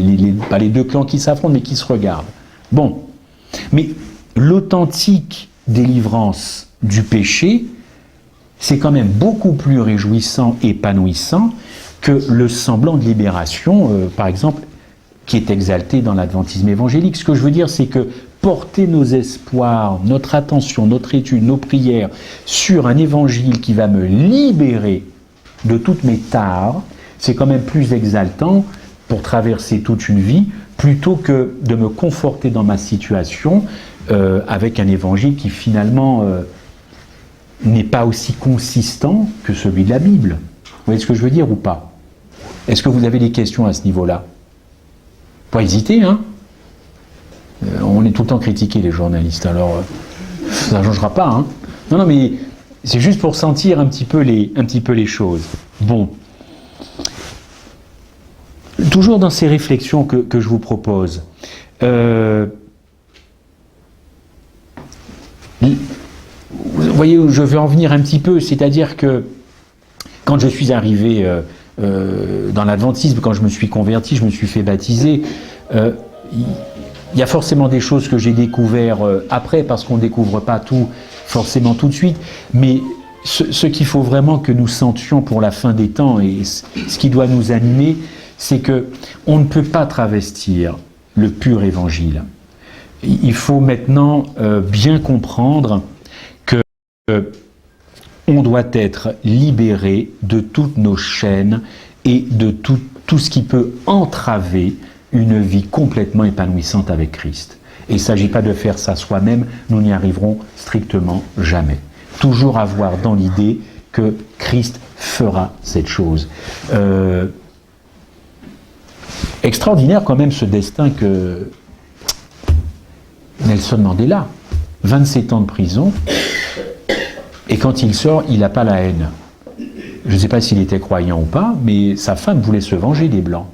[SPEAKER 1] pas les deux clans qui s'affrontent, mais qui se regardent. Bon, mais l'authentique délivrance du péché, c'est quand même beaucoup plus réjouissant et épanouissant que le semblant de libération, par exemple, qui est exalté dans l'adventisme évangélique. Ce que je veux dire, c'est que porter nos espoirs, notre attention, notre étude, nos prières sur un évangile qui va me libérer de toutes mes tares, c'est quand même plus exaltant pour traverser toute une vie, plutôt que de me conforter dans ma situation avec un évangile qui finalement n'est pas aussi consistant que celui de la Bible. Vous voyez ce que je veux dire ou pas? Est-ce que vous avez des questions à ce niveau-là? Pas hésiter, hein. On est tout le temps critiqués, les journalistes, alors ça ne changera pas, hein. Non, mais c'est juste pour sentir un petit peu les choses. Bon. Toujours dans ces réflexions que je vous propose, vous voyez où je veux en venir un petit peu, c'est-à-dire que quand je suis arrivé dans l'adventisme, quand je me suis converti, je me suis fait baptiser, il y a forcément des choses que j'ai découvertes après, parce qu'on ne découvre pas tout forcément tout de suite, mais ce qu'il faut vraiment que nous sentions pour la fin des temps, et ce qui doit nous animer, c'est que on ne peut pas travestir le pur évangile. Il faut maintenant bien comprendre que on doit être libéré de toutes nos chaînes et de tout ce qui peut entraver une vie complètement épanouissante avec Christ. Et il ne s'agit pas de faire ça soi-même, nous n'y arriverons strictement jamais. Toujours avoir dans l'idée que Christ fera cette chose. Extraordinaire quand même ce destin que Nelson Mandela, 27 ans de prison, et quand il sort, il n'a pas la haine. Je ne sais pas s'il était croyant ou pas, mais sa femme voulait se venger des Blancs,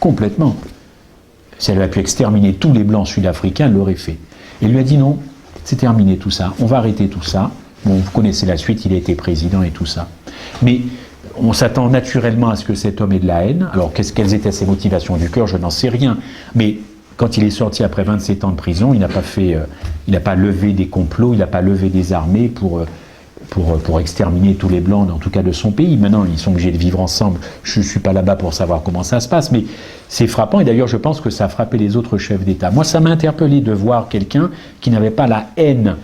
[SPEAKER 1] complètement. Si elle avait pu exterminer tous les Blancs sud-africains, elle l'aurait fait. Il lui a dit non, c'est terminé tout ça, on va arrêter tout ça. Bon, vous connaissez la suite, il a été président et tout ça. Mais on s'attend naturellement à ce que cet homme ait de la haine. Alors, quelles étaient ses motivations du cœur, je n'en sais rien. Mais quand il est sorti après 27 ans de prison, il n'a pas levé des complots, il n'a pas levé des armées pour exterminer tous les Blancs, en tout cas de son pays. Maintenant, ils sont obligés de vivre ensemble. Je ne suis pas là-bas pour savoir comment ça se passe, mais c'est frappant. Et d'ailleurs, je pense que ça a frappé les autres chefs d'État. Moi, ça m'a interpellé de voir quelqu'un qui n'avait pas la haine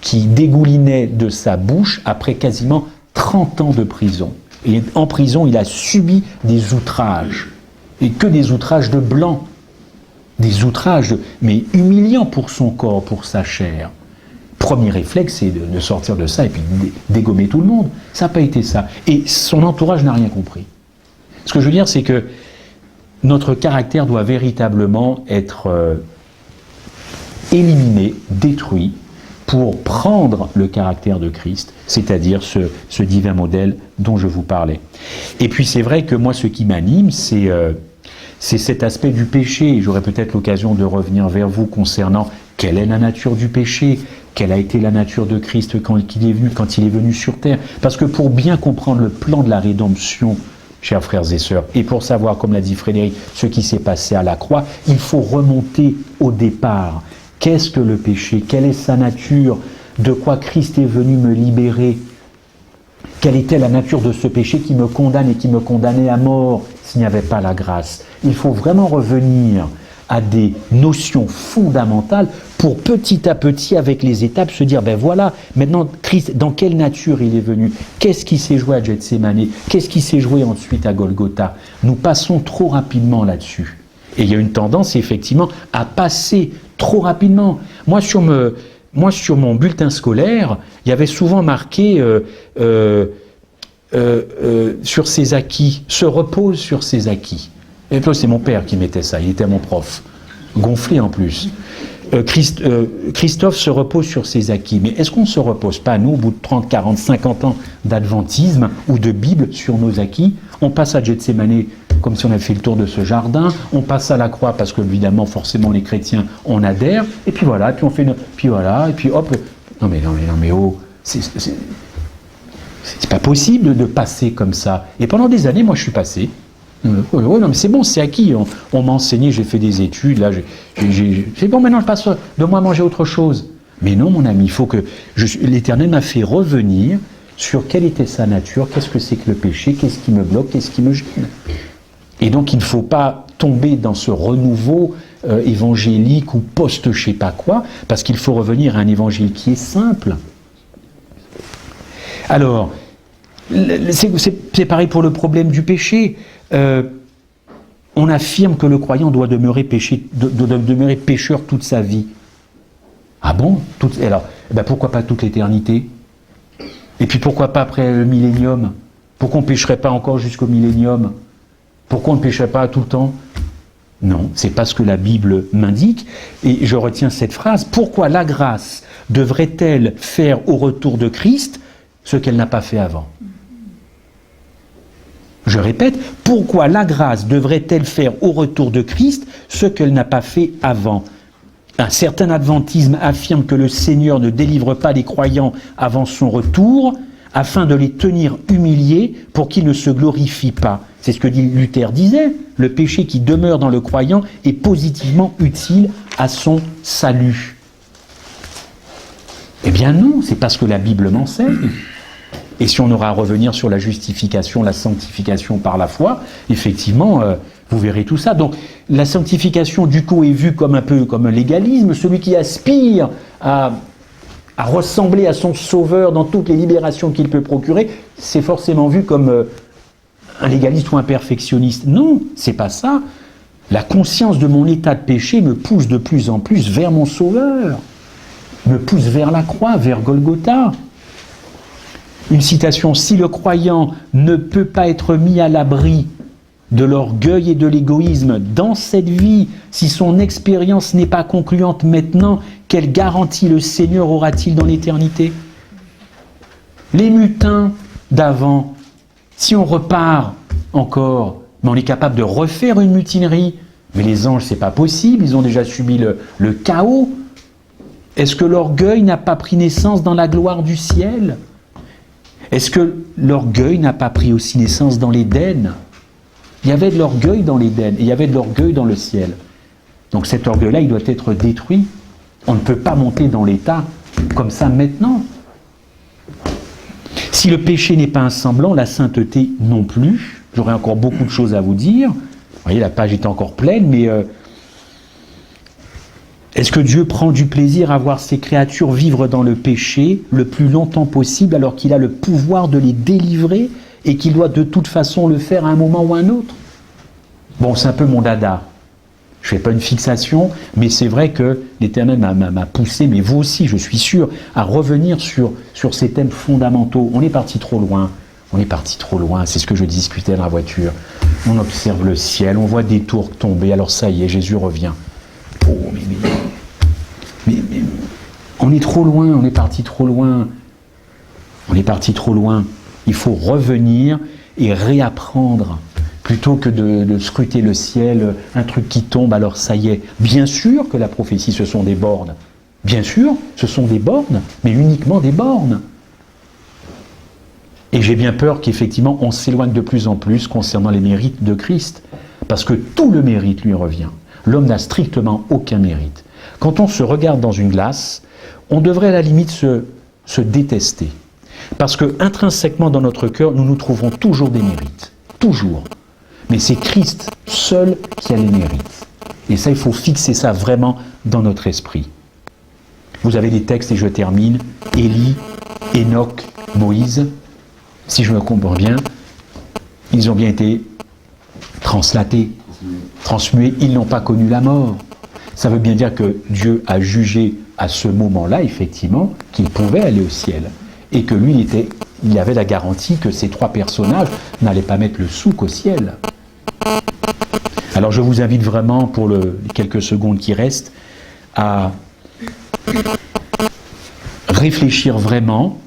[SPEAKER 1] qui dégoulinait de sa bouche après quasiment 30 ans de prison. Et en prison, il a subi des outrages. Et que des outrages de Blancs. Des outrages, mais humiliants pour son corps, pour sa chair. Premier réflexe, c'est de sortir de ça et puis de dégommer tout le monde. Ça n'a pas été ça. Et son entourage n'a rien compris. Ce que je veux dire, c'est que notre caractère doit véritablement être éliminé, détruit, pour prendre le caractère de Christ, c'est-à-dire ce divin modèle dont je vous parlais. Et puis c'est vrai que moi, ce qui m'anime, c'est cet aspect du péché. J'aurai peut-être l'occasion de revenir vers vous concernant quelle est la nature du péché, quelle a été la nature de Christ quand il est venu sur terre. Parce que pour bien comprendre le plan de la rédemption, chers frères et sœurs, et pour savoir, comme l'a dit Frédéric, ce qui s'est passé à la croix, il faut remonter au départ. Qu'est-ce que le péché? Quelle est sa nature? De quoi Christ est venu me libérer? Quelle était la nature de ce péché qui me condamne et qui me condamnait à mort s'il n'y avait pas la grâce? Il faut vraiment revenir à des notions fondamentales pour petit à petit, avec les étapes, se dire, ben voilà, maintenant, Christ, dans quelle nature il est venu? Qu'est-ce qui s'est joué à Gethsémani? Qu'est-ce qui s'est joué ensuite à Golgotha? Nous passons trop rapidement là-dessus. Et il y a une tendance, effectivement, à passer trop rapidement. Moi, sur mon bulletin scolaire, il y avait souvent marqué sur ses acquis, se repose sur ses acquis. Et puis c'est mon père qui mettait ça, il était mon prof, gonflé en plus. Christophe se repose sur ses acquis. Mais est-ce qu'on ne se repose pas, nous, au bout de 30, 40, 50 ans d'adventisme ou de Bible, sur nos acquis? On passe à Gethsémani comme si on avait fait le tour de ce jardin, on passe à la croix parce que, évidemment, forcément, les chrétiens, on adhère, et puis voilà, puis on fait puis voilà, et puis hop. Non mais oh, c'est pas possible de passer comme ça. Et pendant des années, moi, je suis passé. Oh, non mais c'est bon, c'est acquis. On m'a enseigné, j'ai fait des études, là, c'est bon, maintenant je passe de moi à manger autre chose. Mais non, mon ami, il faut que l'Éternel m'a fait revenir sur quelle était sa nature, qu'est-ce que c'est que le péché, qu'est-ce qui me bloque, qu'est-ce qui me gêne. Et donc il ne faut pas tomber dans ce renouveau évangélique ou post je sais pas quoi, parce qu'il faut revenir à un évangile qui est simple. Alors, c'est pareil pour le problème du péché. On affirme que le croyant doit demeurer pécheur toute sa vie. Ah bon? Alors, pourquoi pas toute l'éternité? Et puis pourquoi pas après le millénium? Pourquoi on ne pécherait pas encore jusqu'au millénium? Pourquoi on ne pécherait pas tout le temps? Non, c'est pas ce que la Bible m'indique. Et je retiens cette phrase. Pourquoi la grâce devrait-elle faire au retour de Christ ce qu'elle n'a pas fait avant? Je répète, pourquoi la grâce devrait-elle faire au retour de Christ ce qu'elle n'a pas fait avant? Un certain adventisme affirme que le Seigneur ne délivre pas les croyants avant son retour, afin de les tenir humiliés pour qu'ils ne se glorifient pas. C'est ce que Luther disait. Le péché qui demeure dans le croyant est positivement utile à son salut. Eh bien non, c'est pas ce que la Bible m'enseigne. Et si on aura à revenir sur la justification, la sanctification par la foi, effectivement, vous verrez tout ça. Donc, la sanctification, du coup, est vue comme un peu comme un légalisme. Celui qui aspire à ressembler à son sauveur dans toutes les libérations qu'il peut procurer, c'est forcément vu comme un légaliste ou un perfectionniste. Non, c'est pas ça. La conscience de mon état de péché me pousse de plus en plus vers mon sauveur, me pousse vers la croix, vers Golgotha. Une citation, « Si le croyant ne peut pas être mis à l'abri de l'orgueil et de l'égoïsme dans cette vie, si son expérience n'est pas concluante maintenant, quelle garantie le Seigneur aura-t-il dans l'éternité ?» Les mutins d'avant, si on repart encore, mais on est capable de refaire une mutinerie, mais les anges, c'est pas possible, ils ont déjà subi le chaos. Est-ce que l'orgueil n'a pas pris naissance dans la gloire du ciel ? Est-ce que l'orgueil n'a pas pris aussi naissance dans l'Éden? Il y avait de l'orgueil dans l'Éden, et il y avait de l'orgueil dans le ciel. Donc cet orgueil-là, il doit être détruit. On ne peut pas monter dans l'état comme ça maintenant. Si le péché n'est pas un semblant, la sainteté non plus. J'aurais encore beaucoup de choses à vous dire. Vous voyez, la page est encore pleine, mais est-ce que Dieu prend du plaisir à voir ses créatures vivre dans le péché le plus longtemps possible alors qu'il a le pouvoir de les délivrer et qu'il doit de toute façon le faire à un moment ou à un autre? Bon, c'est un peu mon dada. Je ne fais pas une fixation, mais c'est vrai que l'Éternel m'a poussé, mais vous aussi, je suis sûr, à revenir sur ces thèmes fondamentaux. On est parti trop loin. On est parti trop loin. C'est ce que je discutais dans la voiture. On observe le ciel, on voit des tours tomber. Alors ça y est, Jésus revient. Oh, mais on est trop loin, on est parti trop loin. On est parti trop loin. Il faut revenir et réapprendre. Plutôt que de scruter le ciel, un truc qui tombe, alors ça y est. Bien sûr que la prophétie, ce sont des bornes. Bien sûr, ce sont des bornes, mais uniquement des bornes. Et j'ai bien peur qu'effectivement, on s'éloigne de plus en plus concernant les mérites de Christ. Parce que tout le mérite lui revient. L'homme n'a strictement aucun mérite. Quand on se regarde dans une glace, on devrait à la limite se détester. Parce que intrinsèquement dans notre cœur, nous nous trouverons toujours des mérites. Toujours. Mais c'est Christ seul qui a les mérites. Et ça, il faut fixer ça vraiment dans notre esprit. Vous avez des textes, et je termine, Élie, Enoch, Moïse, si je me comprends bien, ils ont bien été translatés, transmués, ils n'ont pas connu la mort. Ça veut bien dire que Dieu a jugé à ce moment-là, effectivement, qu'il pouvait aller au ciel. Et que lui, il avait la garantie que ces trois personnages n'allaient pas mettre le souk au ciel. Alors je vous invite vraiment, pour les quelques secondes qui restent, à réfléchir vraiment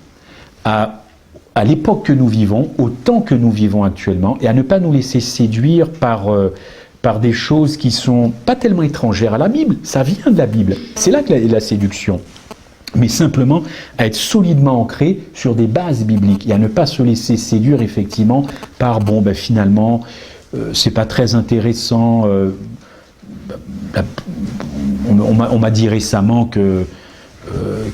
[SPEAKER 1] à l'époque que nous vivons, au temps que nous vivons actuellement, et à ne pas nous laisser séduire par des choses qui sont pas tellement étrangères à la Bible. Ça vient de la Bible. C'est là que la séduction. Mais simplement à être solidement ancré sur des bases bibliques et à ne pas se laisser séduire effectivement par finalement c'est pas très intéressant. On m'a dit récemment que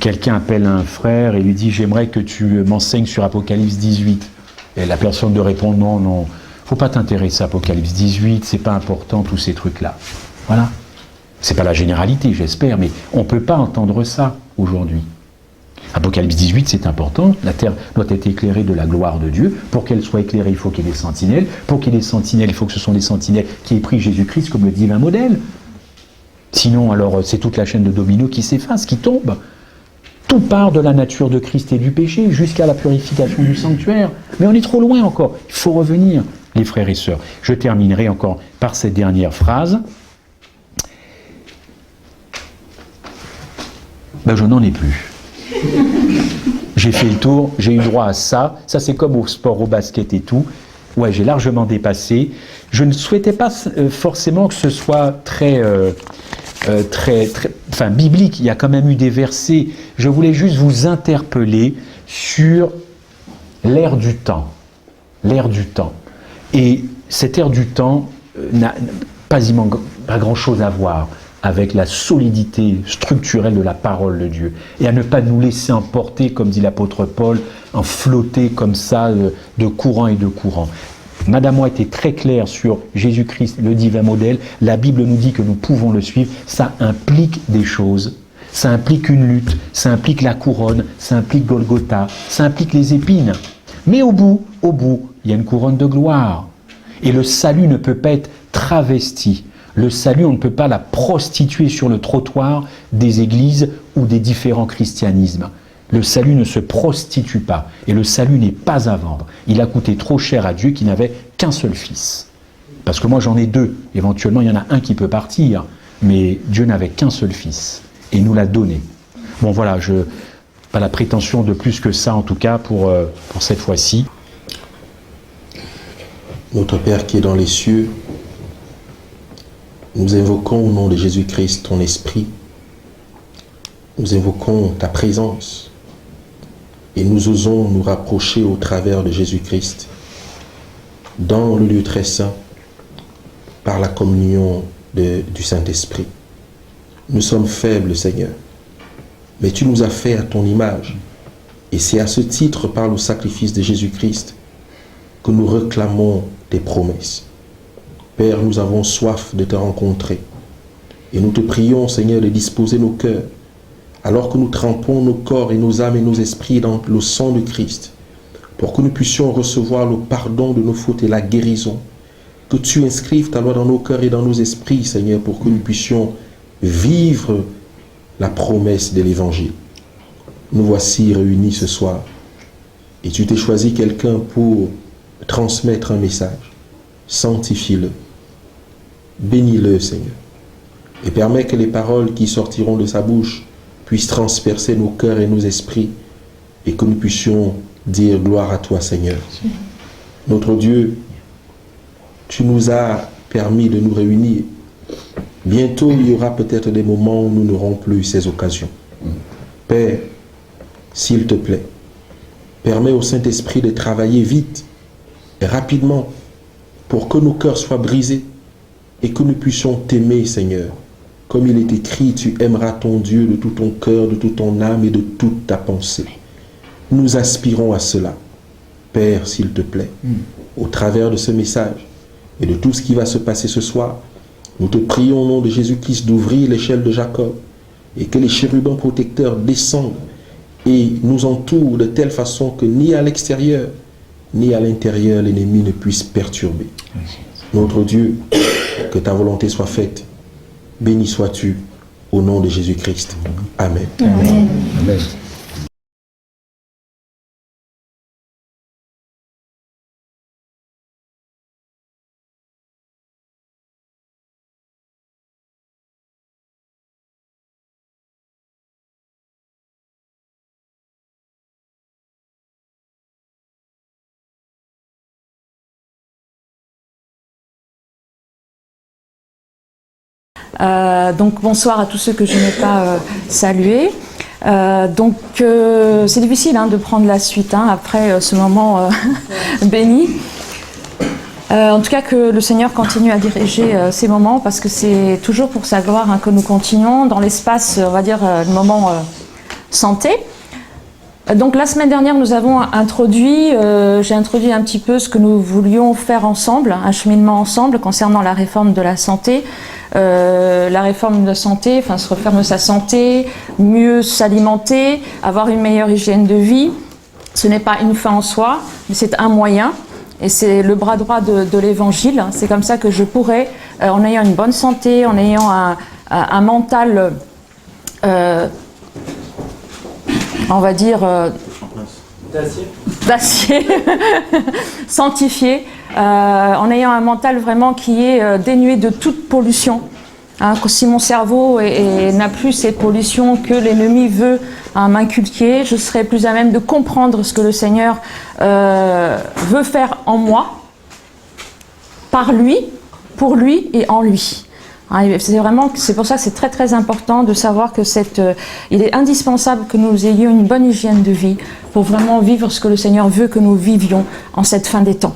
[SPEAKER 1] quelqu'un appelle un frère et lui dit j'aimerais que tu m'enseignes sur Apocalypse 18. Et la personne de répondre non, faut pas t'intéresser à Apocalypse 18, c'est pas important tous ces trucs là. Voilà. C'est pas la généralité, j'espère, mais on peut pas entendre ça aujourd'hui. Apocalypse 18, c'est important. La terre doit être éclairée de la gloire de Dieu. Pour qu'elle soit éclairée, il faut qu'il y ait des sentinelles. Pour qu'il y ait des sentinelles, il faut que ce sont des sentinelles qui aient pris Jésus-Christ comme le divin modèle. Sinon, alors, c'est toute la chaîne de dominos qui s'efface, qui tombe. Tout part de la nature de Christ et du péché jusqu'à la purification du sanctuaire. Mais on est trop loin encore. Il faut revenir, les frères et sœurs. Je terminerai encore par cette dernière phrase. Je n'en ai plus. J'ai fait le tour, j'ai eu droit à ça. Ça, c'est comme au sport, au basket et tout. Ouais, j'ai largement dépassé. Je ne souhaitais pas forcément que ce soit très biblique. Il y a quand même eu des versets. Je voulais juste vous interpeller sur l'ère du temps. L'ère du temps. Et cette ère du temps n'a pas grand-chose à voir avec la solidité structurelle de la parole de Dieu, et à ne pas nous laisser emporter, comme dit l'apôtre Paul, en flotter comme ça de courant et de courant. Madame a été très claire sur Jésus-Christ, le divin modèle. La Bible nous dit que nous pouvons le suivre. Ça implique des choses. Ça implique une lutte. Ça implique la couronne. Ça implique Golgotha. Ça implique les épines. Mais au bout, il y a une couronne de gloire. Et le salut ne peut pas être travesti. Le salut, on ne peut pas la prostituer sur le trottoir des églises ou des différents christianismes. Le salut ne se prostitue pas. Et le salut n'est pas à vendre. Il a coûté trop cher à Dieu qui n'avait qu'un seul fils. Parce que moi j'en ai deux. Éventuellement, il y en a un qui peut partir. Mais Dieu n'avait qu'un seul fils. Et il nous l'a donné. Bon voilà, pas la prétention de plus que ça en tout cas pour cette fois-ci.
[SPEAKER 7] Notre Père qui est dans les cieux, nous invoquons au nom de Jésus-Christ ton esprit. Nous invoquons ta présence. Et nous osons nous rapprocher au travers de Jésus-Christ dans le lieu très saint par la communion du Saint-Esprit. Nous sommes faibles, Seigneur, mais tu nous as fait à ton image. Et c'est à ce titre, par le sacrifice de Jésus-Christ, que nous réclamons tes promesses. Père, nous avons soif de te rencontrer. Et nous te prions, Seigneur, de disposer nos cœurs, alors que nous trempons nos corps et nos âmes et nos esprits dans le sang de Christ, pour que nous puissions recevoir le pardon de nos fautes et la guérison. Que tu inscrives ta loi dans nos cœurs et dans nos esprits, Seigneur, pour que nous puissions vivre la promesse de l'Évangile. Nous voici réunis ce soir. Et tu t'es choisi quelqu'un pour transmettre un message. Sanctifie-le. Bénis-le, Seigneur. Et permets que les paroles qui sortiront de sa bouche puissent transpercer nos cœurs et nos esprits, et que nous puissions dire gloire à toi, Seigneur. Notre Dieu, tu nous as permis de nous réunir. Bientôt, il y aura peut-être des moments où nous n'aurons plus ces occasions. Père, s'il te plaît, permets au Saint-Esprit de travailler vite et rapidement pour que nos cœurs soient brisés et que nous puissions t'aimer, Seigneur, Comme il est écrit, tu aimeras ton Dieu de tout ton cœur, de toute ton âme et de toute ta pensée. Nous aspirons à cela. Père, s'il te plaît, au travers de ce message et de tout ce qui va se passer ce soir, nous te prions au nom de Jésus-Christ d'ouvrir l'échelle de Jacob et que les chérubins protecteurs descendent et nous entourent de telle façon que ni à l'extérieur, ni à l'intérieur, l'ennemi ne puisse perturber. Notre Dieu, que ta volonté soit faite. Béni sois-tu au nom de Jésus-Christ. Amen.
[SPEAKER 1] Amen. Amen.
[SPEAKER 8] Donc bonsoir à tous ceux que je n'ai pas salués. C'est difficile de prendre la suite après ce moment béni. En tout cas que le Seigneur continue à diriger ces moments parce que c'est toujours pour sa gloire que nous continuons dans l'espace, on va dire, le moment santé. Donc la semaine dernière nous avons introduit, j'ai introduit un petit peu ce que nous voulions faire ensemble, un cheminement ensemble concernant la réforme de la santé. La réforme de santé, se refaire sa santé, mieux s'alimenter, avoir une meilleure hygiène de vie. Ce n'est pas une fin en soi, mais c'est un moyen. Et c'est le bras droit de l'évangile. C'est comme ça que je pourrais, en ayant une bonne santé, en ayant un mental, on va dire, d'acier, sanctifié, en ayant un mental vraiment qui est dénué de toute pollution. Si mon cerveau n'a plus cette pollution que l'ennemi veut m'inculquer, je serai plus à même de comprendre ce que le Seigneur veut faire en moi, par lui, pour lui et en lui. C'est pour ça que c'est très très important de savoir que il est indispensable que nous ayons une bonne hygiène de vie pour vraiment vivre ce que le Seigneur veut que nous vivions en cette fin des temps.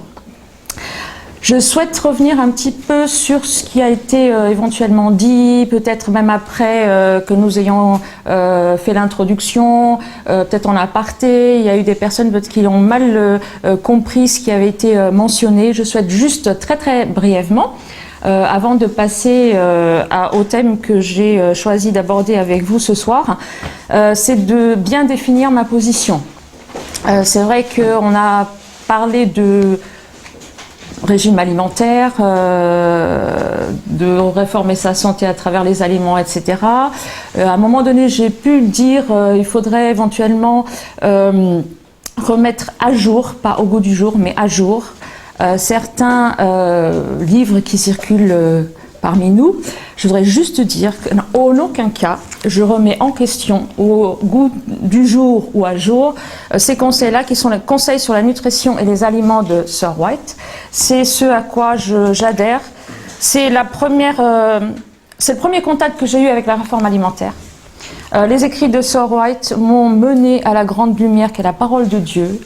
[SPEAKER 8] Je souhaite revenir un petit peu sur ce qui a été éventuellement dit, peut-être même après que nous ayons fait l'introduction, peut-être en aparté. Il y a eu des personnes qui ont mal compris ce qui avait été mentionné. Je souhaite juste très très brièvement, avant de passer au thème que j'ai choisi d'aborder avec vous ce soir, c'est de bien définir ma position. C'est vrai qu'on a parlé de régime alimentaire, de réformer sa santé à travers les aliments, etc. À un moment donné, j'ai pu dire il faudrait éventuellement remettre à jour, pas au goût du jour, mais à jour, certains livres qui circulent parmi nous. Je voudrais juste dire qu'en aucun cas, je remets en question au goût du jour ou à jour ces conseils-là qui sont les conseils sur la nutrition et les aliments de Sir White. C'est ce à quoi j'adhère. C'est le premier contact que j'ai eu avec la réforme alimentaire. Les écrits de Sir White m'ont mené à la grande lumière qu'est la parole de Dieu.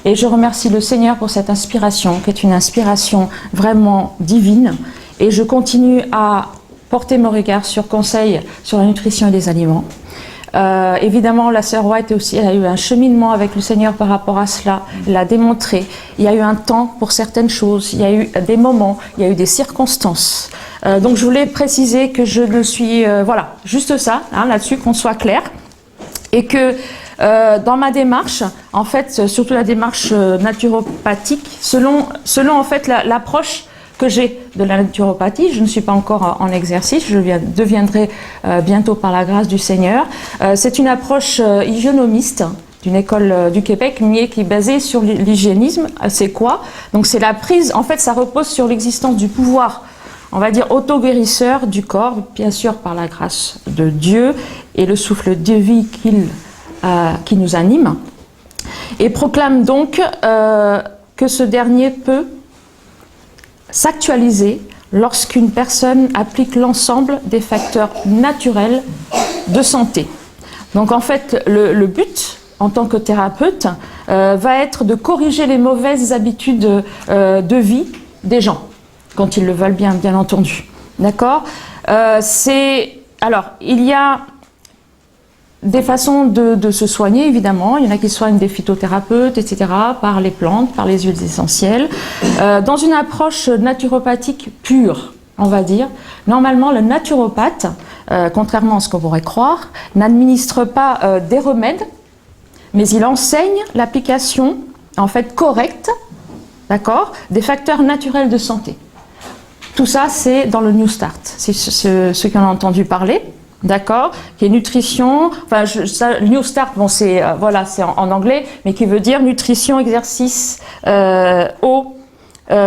[SPEAKER 8] Et je remercie le Seigneur pour cette inspiration, qui est une inspiration vraiment divine. Et je continue à porter mon regard sur conseils sur la nutrition et les aliments. Évidemment, la sœur White aussi, elle a eu un cheminement avec le Seigneur par rapport à cela. Elle l'a démontré. Il y a eu un temps pour certaines choses. Il y a eu des moments, il y a eu des circonstances. Donc je voulais préciser que je ne suis... voilà, juste ça, là-dessus, qu'on soit clair. Et que dans ma démarche, en fait, surtout la démarche naturopathique, selon en fait l'approche que j'ai de la naturopathie, je ne suis pas encore en exercice, je deviendrai bientôt par la grâce du Seigneur. C'est une approche hygiénomiste d'une école du Québec, mais qui est basée sur l'hygiénisme. C'est quoi? Donc c'est la prise, en fait ça repose sur l'existence du pouvoir, on va dire auto-guérisseur du corps, bien sûr par la grâce de Dieu et le souffle de vie qui nous anime, et proclame donc que ce dernier peut s'actualiser lorsqu'une personne applique l'ensemble des facteurs naturels de santé. Donc en fait, le but en tant que thérapeute va être de corriger les mauvaises habitudes de vie des gens, quand ils le veulent bien entendu. D'accord ? C'est alors, il y a des façons de se soigner, évidemment. Il y en a qui soignent des phytothérapeutes, etc., par les plantes, par les huiles essentielles. Dans une approche naturopathique pure, on va dire, normalement, le naturopathe, contrairement à ce qu'on pourrait croire, n'administre pas des remèdes, mais il enseigne l'application, en fait, correcte, d'accord, des facteurs naturels de santé. Tout ça, c'est dans le New Start. C'est ceux qui en ont entendu parler. D'accord, qui est nutrition, enfin New Start, bon c'est voilà, c'est en anglais, mais qui veut dire nutrition, exercice, eau,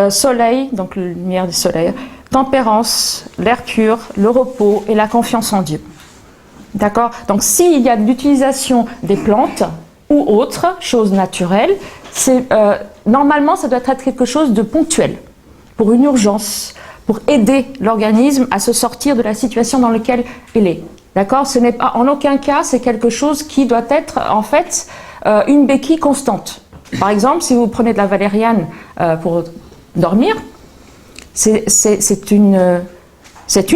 [SPEAKER 8] soleil, donc la lumière du soleil, tempérance, l'air pur, le repos et la confiance en Dieu. D'accord, donc s'il y a de l'utilisation des plantes ou autres choses naturelles, c'est normalement ça doit être quelque chose de ponctuel, pour une urgence, pour aider l'organisme à se sortir de la situation dans laquelle il est. D'accord ? Ce n'est pas, en aucun cas, c'est quelque chose qui doit être, en fait, une béquille constante. Par exemple, si vous prenez de la valériane pour dormir, c'est une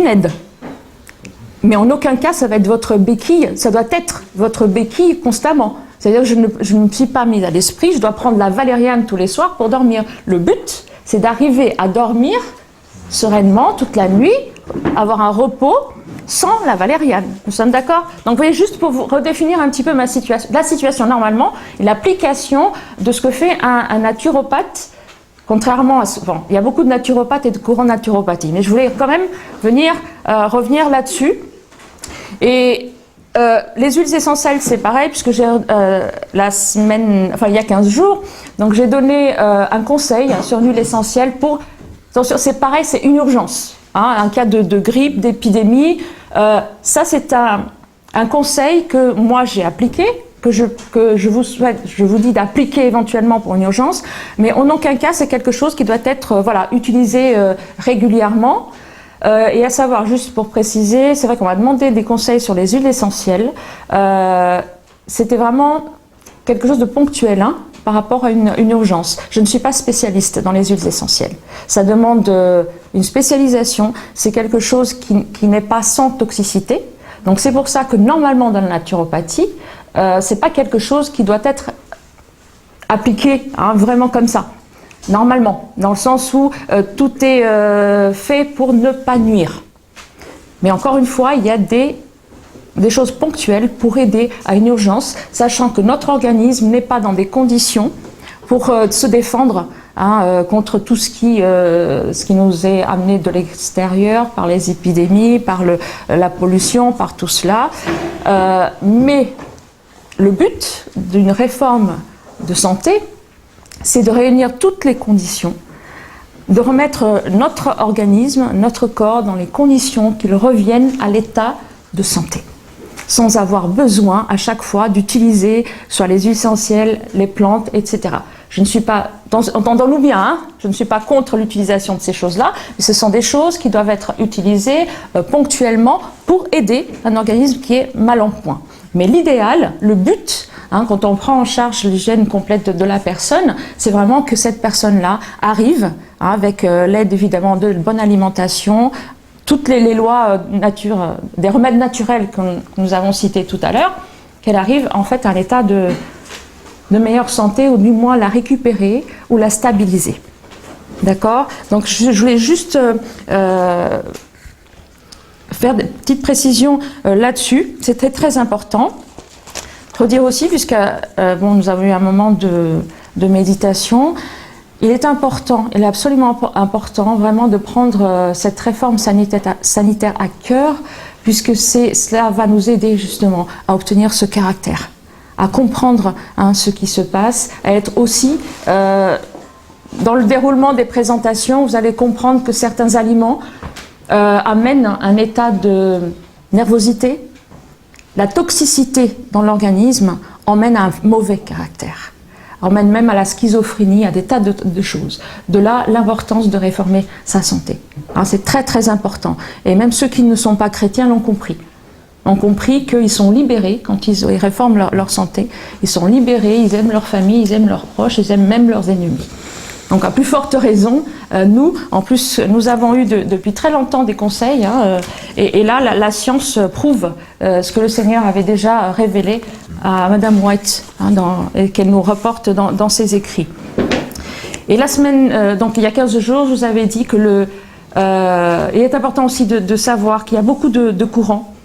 [SPEAKER 8] aide. Mais en aucun cas, ça va être votre béquille, ça doit être votre béquille constamment. C'est-à-dire que je ne me suis pas mise à l'esprit, je dois prendre la valériane tous les soirs pour dormir. Le but, c'est d'arriver à dormir sereinement toute la nuit, avoir un repos sans la valériane. Nous sommes d'accord ? Donc vous voyez, juste pour vous redéfinir un petit peu la situation normalement, et l'application de ce que fait un naturopathe, contrairement à ce... Bon, il y a beaucoup de naturopathes et de courants de naturopathie, mais je voulais quand même revenir là-dessus. Et les huiles essentielles, c'est pareil, puisque j'ai il y a 15 jours, donc j'ai donné un conseil sur l'huile essentielle pour... Attention, c'est pareil, c'est une urgence. Un cas de grippe, d'épidémie. Ça, c'est un conseil que moi j'ai appliqué, que je vous dis d'appliquer éventuellement pour une urgence, mais en aucun cas, c'est quelque chose qui doit être utilisé régulièrement. Et à savoir, juste pour préciser, c'est vrai qu'on m'a demandé des conseils sur les huiles essentielles. C'était vraiment quelque chose de ponctuel, par rapport à une urgence. Je ne suis pas spécialiste dans les huiles essentielles. Ça demande une spécialisation. C'est quelque chose qui n'est pas sans toxicité. Donc c'est pour ça que normalement dans la naturopathie, c'est pas quelque chose qui doit être appliqué vraiment comme ça. Normalement, dans le sens où tout est fait pour ne pas nuire. Mais encore une fois, il y a des choses ponctuelles pour aider à une urgence, sachant que notre organisme n'est pas dans des conditions pour se défendre contre tout ce qui nous est amené de l'extérieur, par les épidémies, par la pollution, par tout cela. Mais le but d'une réforme de santé, c'est de réunir toutes les conditions, de remettre notre organisme, notre corps dans les conditions qu'il revienne à l'état de santé, sans avoir besoin à chaque fois d'utiliser soit les huiles essentielles, les plantes, etc. Je ne suis pas, entendons-nous bien, je ne suis pas contre l'utilisation de ces choses-là, mais ce sont des choses qui doivent être utilisées ponctuellement pour aider un organisme qui est mal en point. Mais l'idéal, le but, quand on prend en charge l'hygiène complète de la personne, c'est vraiment que cette personne-là arrive, avec l'aide évidemment de bonne alimentation, toutes les lois des remèdes naturels que nous avons cités tout à l'heure, qu'elle arrive en fait à un état de meilleure santé, ou du moins la récupérer ou la stabiliser. D'accord ? Donc je voulais juste faire des petites précisions là-dessus. C'était très important. Il faut dire aussi, puisque nous avons eu un moment de méditation, il est important, il est absolument important vraiment de prendre cette réforme sanitaire à cœur, puisque cela va nous aider justement à obtenir ce caractère, à comprendre ce qui se passe, à être aussi, dans le déroulement des présentations, vous allez comprendre que certains aliments amènent un état de nervosité. La toxicité dans l'organisme emmène à un mauvais caractère, emmène même à la schizophrénie, à des tas de choses. De là, l'importance de réformer sa santé. C'est très très important. Et même ceux qui ne sont pas chrétiens l'ont compris. Ont compris qu'ils sont libérés quand ils réforment leur santé. Ils sont libérés, ils aiment leur famille, ils aiment leurs proches, ils aiment même leurs ennemis. Donc à plus forte raison, nous, en plus, nous avons eu depuis très longtemps des conseils, et là, la science prouve ce que le Seigneur avait déjà révélé à Madame White, et qu'elle nous reporte dans ses écrits. Et la semaine, donc il y a 15 jours, je vous avais dit que il est important aussi de savoir qu'il y a beaucoup de courants,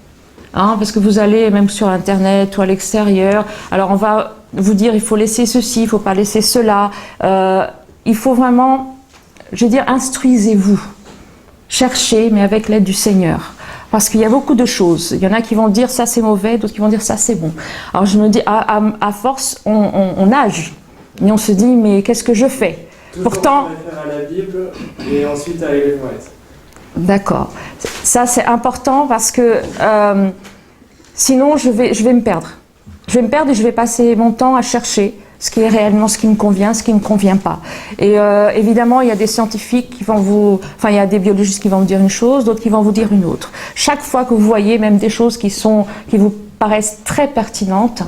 [SPEAKER 8] parce que vous allez même sur Internet ou à l'extérieur, alors on va vous dire il faut laisser ceci, il ne faut pas laisser cela, il faut vraiment, je veux dire, instruisez-vous, cherchez, mais avec l'aide du Seigneur. Parce qu'il y a beaucoup de choses. Il y en a qui vont dire ça c'est mauvais, d'autres qui vont dire ça c'est bon. Alors je me dis, à force, on nage. Et on se dit, mais qu'est-ce que je fais? Pourtant,
[SPEAKER 2] je réfère à la Bible et ensuite à Ellen White.
[SPEAKER 8] D'accord. Ça c'est important parce que sinon je vais me perdre. Je vais me perdre et je vais passer mon temps à chercher ce qui est réellement ce qui me convient, ce qui ne me convient pas. Et évidemment, il y a des scientifiques qui vont il y a des biologistes qui vont vous dire une chose, d'autres qui vont vous dire une autre. Chaque fois que vous voyez même des choses qui vous paraissent très pertinentes,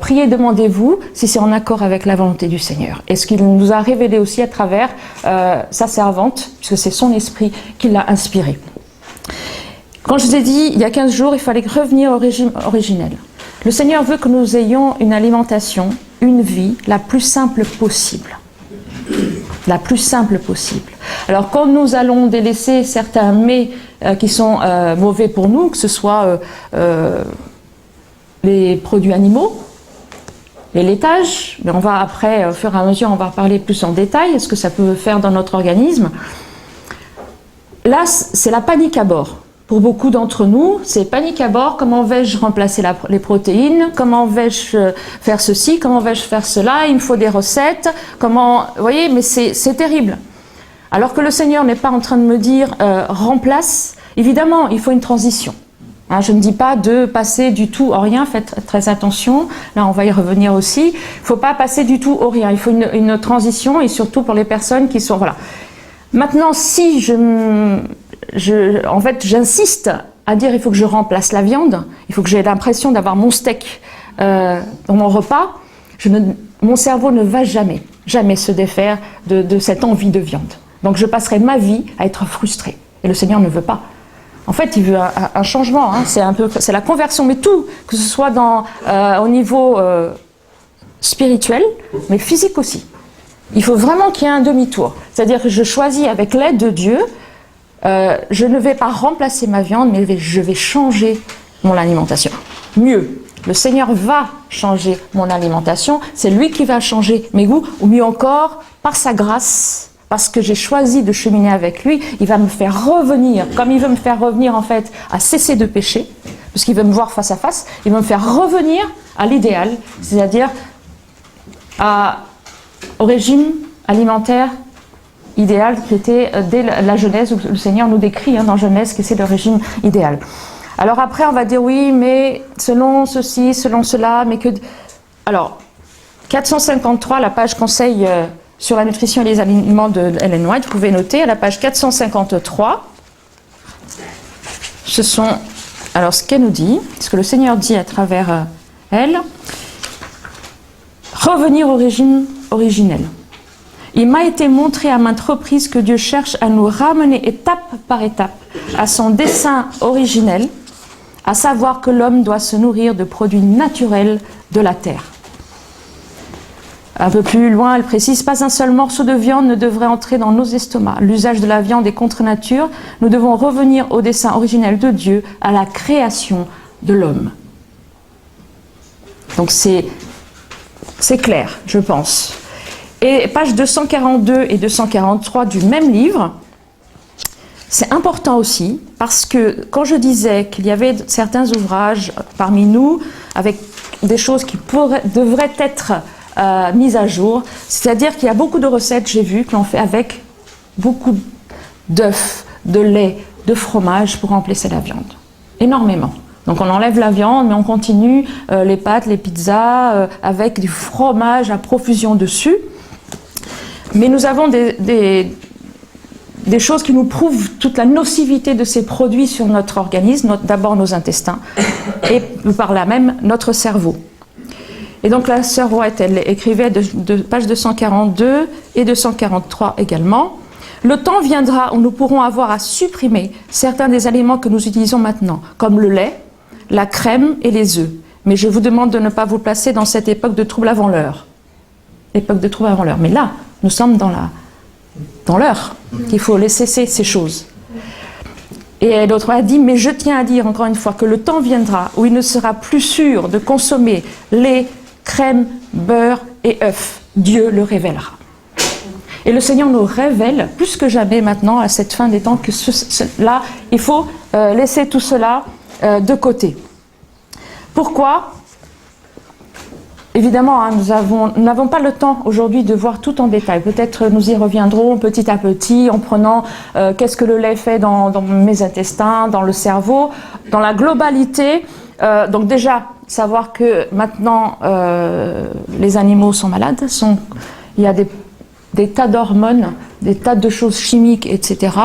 [SPEAKER 8] priez, demandez-vous si c'est en accord avec la volonté du Seigneur. Et ce qu'il nous a révélé aussi à travers sa servante, puisque c'est son esprit qui l'a inspiré. Quand je vous ai dit, il y a 15 jours, il fallait revenir au régime originel. Le Seigneur veut que nous ayons une alimentation, une vie la plus simple possible. La plus simple possible. Alors quand nous allons délaisser certains mets qui sont mauvais pour nous, que ce soit les produits animaux, les laitages, mais on va après, au fur et à mesure, on va parler plus en détail, ce que ça peut faire dans notre organisme. Là, c'est la panique à bord. Pour beaucoup d'entre nous, c'est panique à bord. Comment vais-je remplacer les protéines? Comment vais-je faire ceci? Comment vais-je faire cela? Il me faut des recettes. Comment, vous voyez, mais c'est terrible. Alors que le Seigneur n'est pas en train de me dire remplace. Évidemment, il faut une transition. Je ne dis pas de passer du tout au rien. Faites très attention. Là, on va y revenir aussi. Il ne faut pas passer du tout au rien. Il faut une transition, et surtout pour les personnes qui sont voilà. Maintenant, si en fait, j'insiste à dire il faut que je remplace la viande, il faut que j'ai l'impression d'avoir mon steak dans mon repas, mon cerveau ne va jamais se défaire de cette envie de viande. Donc je passerai ma vie à être frustrée. Et le Seigneur ne veut pas. En fait, il veut un changement, c'est la conversion, mais tout, que ce soit au niveau spirituel, mais physique aussi. Il faut vraiment qu'il y ait un demi-tour. C'est-à-dire que je choisis avec l'aide de Dieu. Je ne vais pas remplacer ma viande, mais je vais changer mon alimentation. Mieux, le Seigneur va changer mon alimentation, c'est lui qui va changer mes goûts, ou mieux encore, par sa grâce, parce que j'ai choisi de cheminer avec lui, il va me faire revenir, comme il veut me faire revenir en fait à cesser de pécher, parce qu'il veut me voir face à face, il veut me faire revenir à l'idéal, c'est-à-dire au régime alimentaire idéal qui était dès la Genèse, où le Seigneur nous décrit dans Genèse que c'est le régime idéal. Alors après on va dire oui, mais selon ceci, selon cela, mais que... Alors, 453, la page conseil sur la nutrition et les aliments de Ellen White, vous pouvez noter, à la page 453, ce sont... Alors ce qu'elle nous dit, ce que le Seigneur dit à travers elle, revenir au régime originel. Il m'a été montré à maintes reprises que Dieu cherche à nous ramener étape par étape à son dessein originel, à savoir que l'homme doit se nourrir de produits naturels de la terre. Un peu plus loin, elle précise, pas un seul morceau de viande ne devrait entrer dans nos estomacs. L'usage de la viande est contre nature. Nous devons revenir au dessein originel de Dieu, à la création de l'homme. Donc c'est clair, je pense. Et pages 242 et 243 du même livre, c'est important aussi, parce que quand je disais qu'il y avait certains ouvrages parmi nous, avec des choses qui devraient être mises à jour, c'est-à-dire qu'il y a beaucoup de recettes, j'ai vu, que l'on fait avec beaucoup d'œufs, de lait, de fromage pour remplacer la viande. Énormément. Donc on enlève la viande, mais on continue les pâtes, les pizzas, avec du fromage à profusion dessus. Mais nous avons des choses qui nous prouvent toute la nocivité de ces produits sur notre organisme, d'abord nos intestins, et par là même notre cerveau. Et donc la sœur White, elle écrivait de page 242 et 243 également. Le temps viendra où nous pourrons avoir à supprimer certains des aliments que nous utilisons maintenant, comme le lait, la crème et les œufs. Mais je vous demande de ne pas vous placer dans cette époque de trouble avant l'heure. Époque de trouble avant l'heure. Mais là, nous sommes dans l'heure qu'il faut laisser ces choses. Et l'autre a dit, mais je tiens à dire encore une fois que le temps viendra où il ne sera plus sûr de consommer lait, crème, beurre et œufs. Dieu le révélera. Et le Seigneur nous révèle plus que jamais maintenant à cette fin des temps que là, il faut laisser tout cela de côté. Pourquoi ? Évidemment, hein, nous n'avons pas le temps aujourd'hui de voir tout en détail. Peut-être nous y reviendrons petit à petit en prenant qu'est-ce que le lait fait dans mes intestins, dans le cerveau, dans la globalité. Donc déjà, savoir que maintenant les animaux sont malades, il y a des tas d'hormones, des tas de choses chimiques, etc.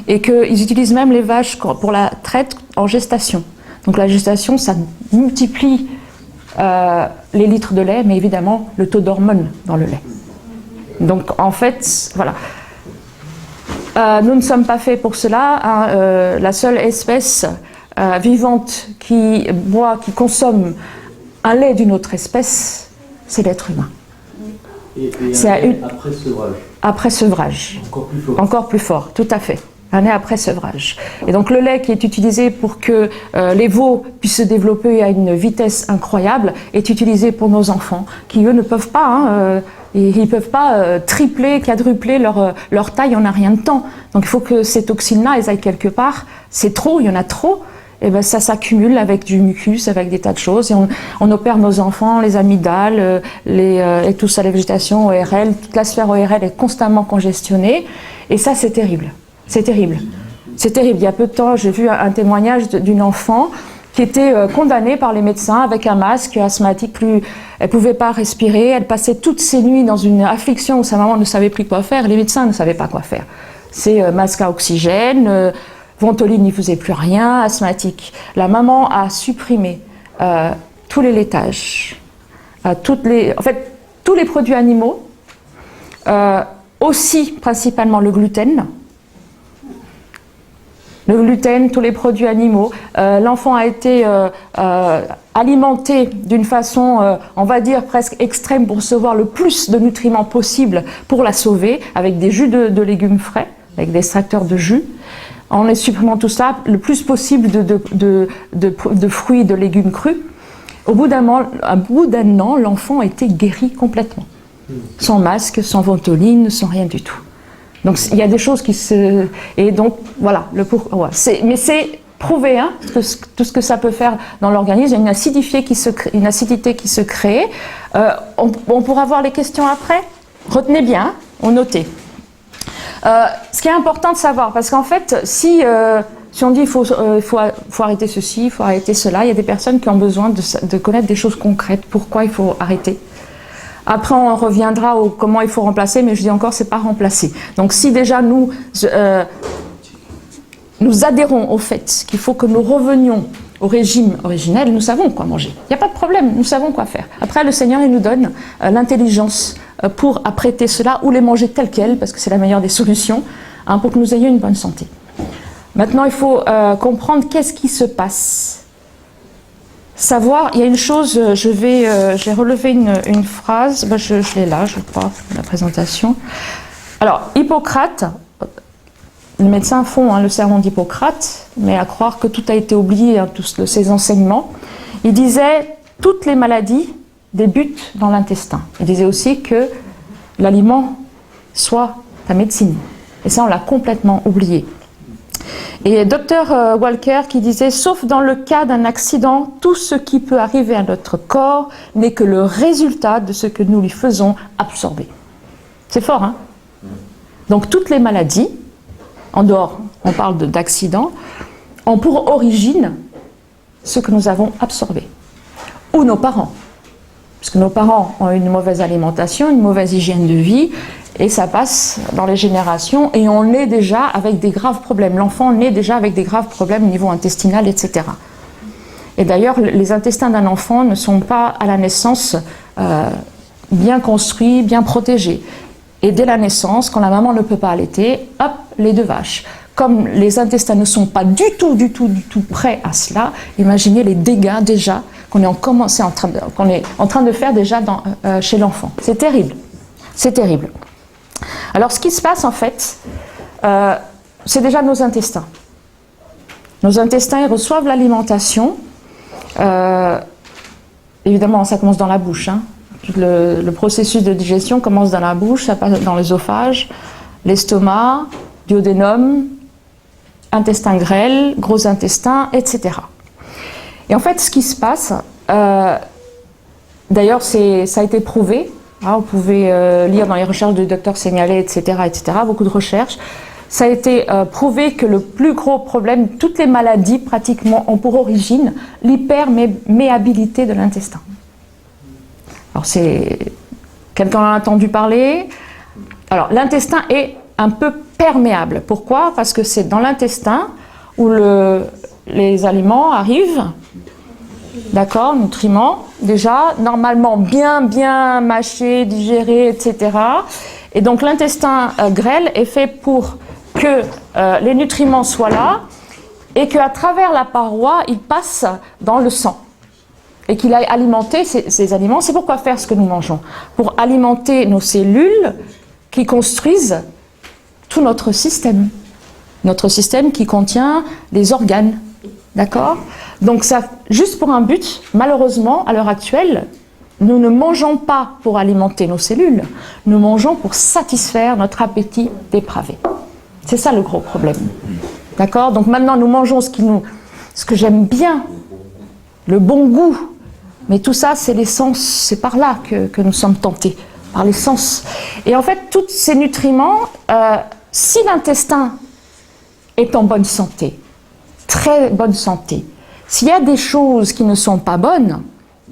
[SPEAKER 8] Et qu'ils utilisent même les vaches pour la traite en gestation. Donc la gestation, ça multiplie les litres de lait, mais évidemment le taux d'hormones dans le lait. Donc en fait, voilà. Nous ne sommes pas faits pour cela. Hein. La seule espèce vivante qui consomme un lait d'une autre espèce, c'est l'être humain.
[SPEAKER 4] Et après sevrage. Après sevrage. Encore plus fort. Encore plus fort, tout à fait. Un lait après sevrage. Et donc le lait qui est utilisé pour que les veaux puissent se développer à une vitesse incroyable est utilisé pour nos enfants qui eux ne peuvent pas, ils peuvent pas tripler, quadrupler leur taille en un rien de temps. Donc il faut que ces toxines-là, elles aillent quelque part. C'est trop, il y en a trop. Et ben ça s'accumule avec du mucus, avec des tas de choses. Et on opère nos enfants, les amygdales, et tout ça, la végétation, ORL, toute la sphère ORL est constamment congestionnée. Et ça, c'est terrible. C'est terrible. C'est terrible. Il y a peu de temps, j'ai vu un témoignage d'une enfant qui était condamnée par les médecins avec un masque asthmatique. Elle ne pouvait pas respirer. Elle passait toutes ses nuits dans une affliction où sa maman ne savait plus quoi faire. Les médecins ne savaient pas quoi faire. C'est masque à oxygène, Ventoline n'y faisait plus rien, asthmatique. La maman a supprimé tous les laitages, tous les produits animaux, aussi principalement le gluten. Le gluten, tous les produits animaux. L'enfant a été alimenté d'une façon, on va dire, presque extrême pour recevoir le plus de nutriments possible pour la sauver, avec des jus de légumes frais, avec des extracteurs de jus. En supprimant tout ça, le plus possible de fruits et de légumes crus. Au bout d'un an, l'enfant était guéri complètement. Sans masque, sans ventoline, sans rien du tout. Donc il y a des choses qui se... Et donc voilà, mais c'est prouvé, hein, tout ce que ça peut faire dans l'organisme. Il y a une acidité qui se crée. On pourra voir les questions après. Retenez bien, on notait. Ce qui est important de savoir, parce qu'en fait, si on dit il faut arrêter ceci, il faut arrêter cela, il y a des personnes qui ont besoin de connaître des choses concrètes, pourquoi il faut arrêter. Après, on reviendra au comment il faut remplacer, mais je dis encore, c'est pas remplacer. Donc si déjà nous adhérons au fait qu'il faut que nous revenions au régime originel, nous savons quoi manger. Il n'y a pas de problème, nous savons quoi faire. Après, le Seigneur, il nous donne l'intelligence pour apprêter cela ou les manger tels quels, parce que c'est la meilleure des solutions, hein, pour que nous ayons une bonne santé. Maintenant, il faut comprendre qu'est-ce qui se passe. Savoir, il y a une chose, j'ai relevé une phrase, je l'ai là, je crois, la présentation. Alors, Hippocrate, les médecins font le sermon d'Hippocrate, mais à croire que tout a été oublié, hein, tous ses enseignements. Il disait, toutes les maladies débutent dans l'intestin. Il disait aussi que l'aliment soit ta médecine. Et ça, on l'a complètement oublié. Et Dr Walker qui disait « Sauf dans le cas d'un accident, tout ce qui peut arriver à notre corps n'est que le résultat de ce que nous lui faisons absorber. » C'est fort, hein? Donc toutes les maladies, en dehors, on parle d'accidents, ont pour origine ce que nous avons absorbé. Ou nos parents. Parce que nos parents ont une mauvaise alimentation, une mauvaise hygiène de vie, et ça passe dans les générations, et on naît déjà avec des graves problèmes. L'enfant naît déjà avec des graves problèmes au niveau intestinal, etc. Et d'ailleurs, les intestins d'un enfant ne sont pas à la naissance bien construits, bien protégés. Et dès la naissance, quand la maman ne peut pas allaiter, hop, les deux vaches. Comme les intestins ne sont pas du tout prêts à cela, imaginez les dégâts déjà qu'on est en train de faire déjà chez l'enfant. C'est terrible. C'est terrible. Alors ce qui se passe en fait, c'est déjà nos intestins. Nos intestins, ils reçoivent l'alimentation. Évidemment, ça commence dans la bouche. Hein. Le processus de digestion commence dans la bouche, ça passe dans l'œsophage, l'estomac, duodénum, intestin grêle, gros intestin, etc. Et en fait, ce qui se passe, d'ailleurs, ça a été prouvé. Hein, vous pouvez lire dans les recherches du docteur Seignalé, etc., beaucoup de recherches. Ça a été prouvé que le plus gros problème, toutes les maladies pratiquement ont pour origine l'hyperméabilité de l'intestin. Alors quelqu'un en a entendu parler. Alors l'intestin est un peu perméable. Pourquoi? Parce que c'est dans l'intestin où les aliments arrivent, d'accord, nutriments, déjà, normalement bien mâchés, digérés, etc. Et donc l'intestin grêle est fait pour que les nutriments soient là et qu'à travers la paroi, ils passent dans le sang. Et qu'il aille alimenter ces aliments. C'est pourquoi faire ce que nous mangeons. Pour alimenter nos cellules qui construisent tout notre système. Notre système qui contient les organes. D'accord? Donc ça, juste pour un but, malheureusement, à l'heure actuelle, nous ne mangeons pas pour alimenter nos cellules. Nous mangeons pour satisfaire notre appétit dépravé. C'est ça le gros problème. D'accord? Donc maintenant, nous mangeons ce que j'aime bien, le bon goût. Mais tout ça, c'est l'essence, c'est par là que nous sommes tentés, par l'essence. Et en fait, tous ces nutriments, si l'intestin est en bonne santé, très bonne santé, s'il y a des choses qui ne sont pas bonnes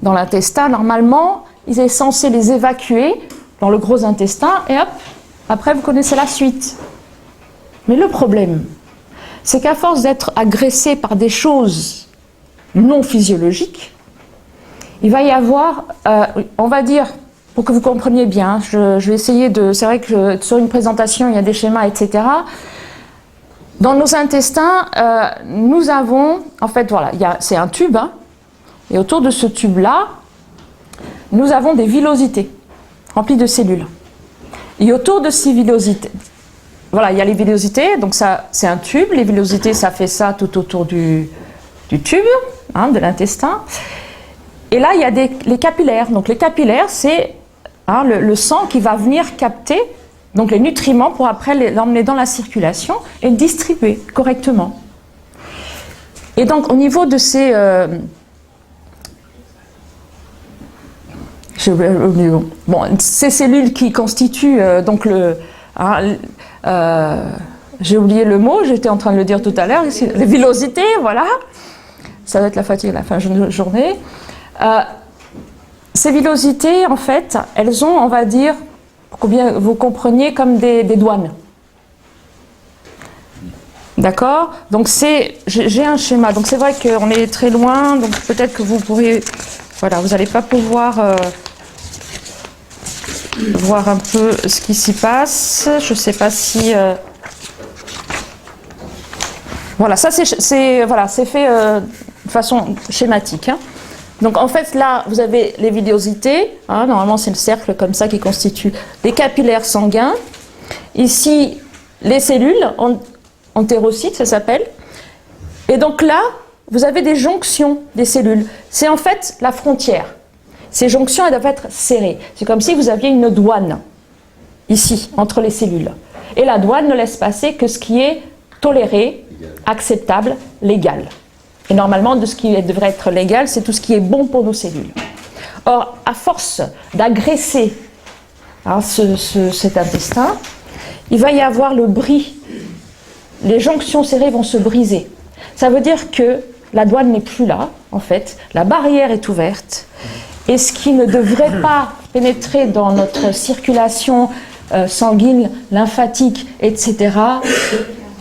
[SPEAKER 4] dans l'intestin, normalement, ils sont censés les évacuer dans le gros intestin, et hop, après vous connaissez la suite. Mais le problème, c'est qu'à force d'être agressé par des choses non physiologiques, il va y avoir, on va dire, pour que vous compreniez bien, je vais essayer de... C'est vrai que sur une présentation, il y a des schémas, etc. Dans nos intestins, nous avons, en fait, voilà, c'est un tube, hein, et autour de ce tube-là, nous avons des villosités remplies de cellules. Et autour de ces villosités, voilà, il y a les villosités, donc ça, c'est un tube. Les villosités, ça fait ça tout autour du tube, hein, de l'intestin. Et là, il y a les capillaires. Donc les capillaires, c'est le sang qui va venir capter donc les nutriments pour après l'emmener dans la circulation et le distribuer correctement. Et donc au niveau de ces... ces cellules qui constituent donc j'ai oublié le mot, j'étais en train de le dire tout à l'heure, les villosités, voilà. Ça va être la fatigue à la fin de la journée. Ces villosités, en fait, elles ont, on va dire, pour que bien vous compreniez, comme des douanes. D'accord? Donc j'ai un schéma. Donc c'est vrai qu'on est très loin, donc peut-être que vous pourrez... Voilà, vous n'allez pas pouvoir voir un peu ce qui s'y passe. Je ne sais pas si... Voilà, ça c'est fait de façon schématique. Hein. Donc en fait là, vous avez les villosités. Hein, normalement c'est le cercle comme ça qui constitue les capillaires sanguins. Ici, les cellules, entérocytes ça s'appelle. Et donc là, vous avez des jonctions des cellules. C'est en fait la frontière. Ces jonctions, elles doivent être serrées. C'est comme si vous aviez une douane, ici, entre les cellules. Et la douane ne laisse passer que ce qui est toléré, acceptable, légal. Et normalement, de ce qui devrait être légal, c'est tout ce qui est bon pour nos cellules. Or, à force d'agresser cet intestin, il va y avoir le bris. Les jonctions serrées vont se briser. Ça veut dire que la douane n'est plus là, en fait. La barrière est ouverte. Et ce qui ne devrait pas pénétrer dans notre circulation sanguine, lymphatique, etc.,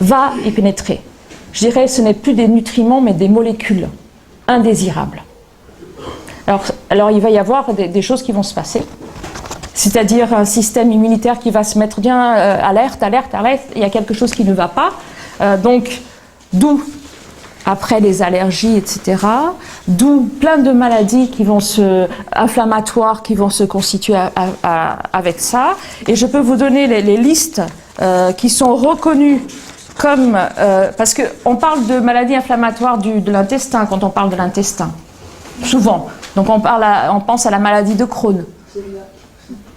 [SPEAKER 4] va y pénétrer. Je dirais ce n'est plus des nutriments, mais des molécules. indésirables. Alors il va y avoir des choses qui vont se passer. C'est-à-dire un système immunitaire qui va se mettre bien alerte, il y a quelque chose qui ne va pas. Donc, d'où, après les allergies, etc., d'où plein de maladies inflammatoires qui vont se constituer avec ça. Et je peux vous donner les listes qui sont reconnues comme... parce qu'on parle de maladies inflammatoires de l'intestin quand on parle de l'intestin, souvent. Donc on pense à la maladie de Crohn.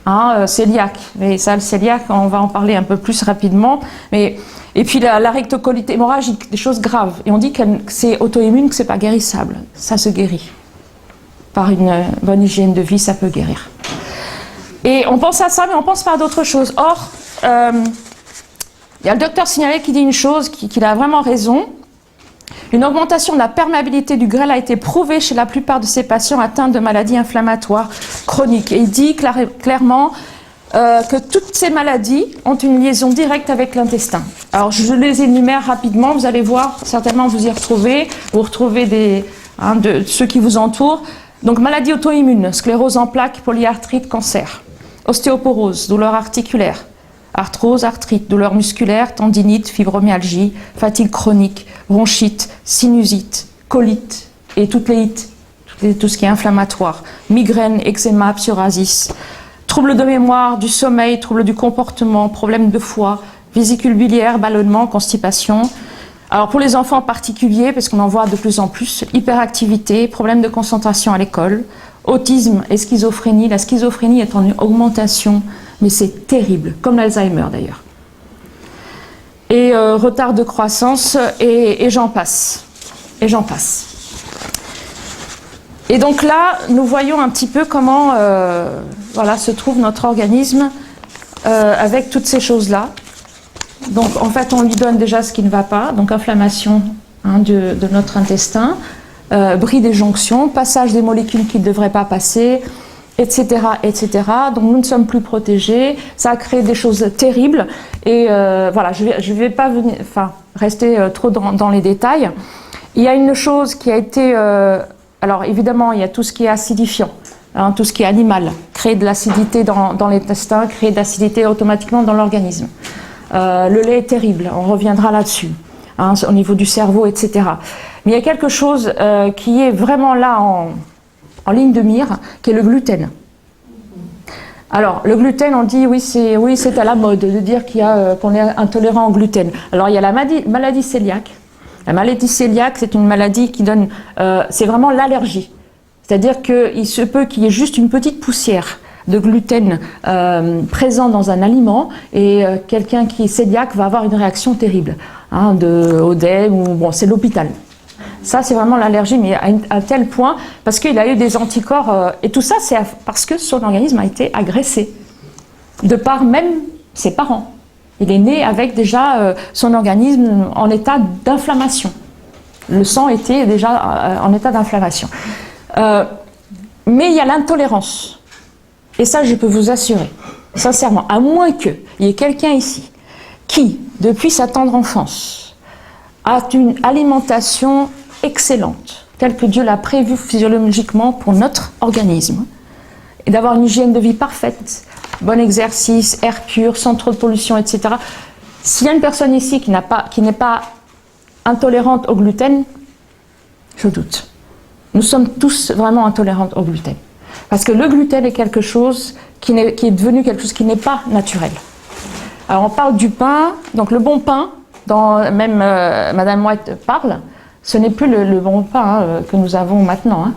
[SPEAKER 4] Cœliaque, mais ça, le cœliaque, on va en parler un peu plus rapidement. Et puis la rectocolite hémorragique, des choses graves. Et on dit que c'est auto-immune, que c'est pas guérissable. Ça se guérit. Par une bonne hygiène de vie, ça peut guérir. Et on pense à ça, mais on pense pas à d'autres choses. Or, il y a le docteur Signalet qui dit une chose, qu'il a vraiment raison. Une augmentation de la perméabilité du grêle a été prouvée chez la plupart de ces patients atteints de maladies inflammatoires chroniques. Et il dit clairement que toutes ces maladies ont une liaison directe avec l'intestin. Alors je les énumère rapidement, vous allez voir, certainement vous y retrouvez, vous retrouvez de ceux qui vous entourent. Donc maladie auto-immune, sclérose en plaques, polyarthrite, cancer, ostéoporose, douleur articulaire, arthrose, arthrite, douleur musculaire, tendinite, fibromyalgie, fatigue chronique, bronchite, sinusite, colite et toutes les ites, tout ce qui est inflammatoire, migraine, eczéma, psoriasis, troubles de mémoire, du sommeil, troubles du comportement, problèmes de foie, vésicule biliaire, ballonnement, constipation. Alors pour les enfants en particulier, parce qu'on en voit de plus en plus, hyperactivité, problèmes de concentration à l'école, autisme et schizophrénie. La schizophrénie est en augmentation, mais c'est terrible, comme l'Alzheimer d'ailleurs. Et retard de croissance, et j'en passe. Et j'en passe. Et donc là, nous voyons un petit peu comment se trouve notre organisme avec toutes ces choses-là. Donc en fait, on lui donne déjà ce qui ne va pas, donc inflammation de notre intestin, bris des jonctions, passage des molécules qui ne devraient pas passer, etc., etc. Donc nous ne sommes plus protégés, ça a créé des choses terribles. Et je vais pas rester trop dans les détails. Il y a une chose qui a été... alors évidemment, il y a tout ce qui est acidifiant, tout ce qui est animal, créer de l'acidité dans l'intestin, créer de l'acidité automatiquement dans l'organisme. Le lait est terrible, on reviendra là-dessus, au niveau du cerveau, etc. Mais il y a quelque chose qui est vraiment là en ligne de mire, qui est le gluten. Alors, le gluten, on dit, oui, c'est à la mode de dire qu'on est intolérant au gluten. Alors, il y a la maladie cœliaque. La maladie cœliaque, c'est une maladie qui donne... c'est vraiment l'allergie. C'est-à-dire qu'il se peut qu'il y ait juste une petite poussière de gluten présent dans un aliment et quelqu'un qui est cœliaque va avoir une réaction terrible, d'œdème, c'est l'hôpital. Ça, c'est vraiment l'allergie, mais à un tel point, parce qu'il a eu des anticorps, et tout ça, c'est parce que son organisme a été agressé, de par même ses parents. Il est né avec déjà son organisme en état d'inflammation. Le sang était déjà en état d'inflammation. Mais il y a l'intolérance. Et ça, je peux vous assurer, sincèrement, à moins qu'il y ait quelqu'un ici qui, depuis sa tendre enfance, a une alimentation excellente, telle que Dieu l'a prévue physiologiquement pour notre organisme, et d'avoir une hygiène de vie parfaite, bon exercice, air pur, sans trop de pollution, etc. S'il y a une personne ici qui n'est pas intolérante au gluten, je doute. Nous sommes tous vraiment intolérants au gluten. Parce que le gluten est quelque chose qui est devenu quelque chose qui n'est pas naturel. Alors on parle du pain, donc le bon pain, même Madame White parle, ce n'est plus le bon pain que nous avons maintenant.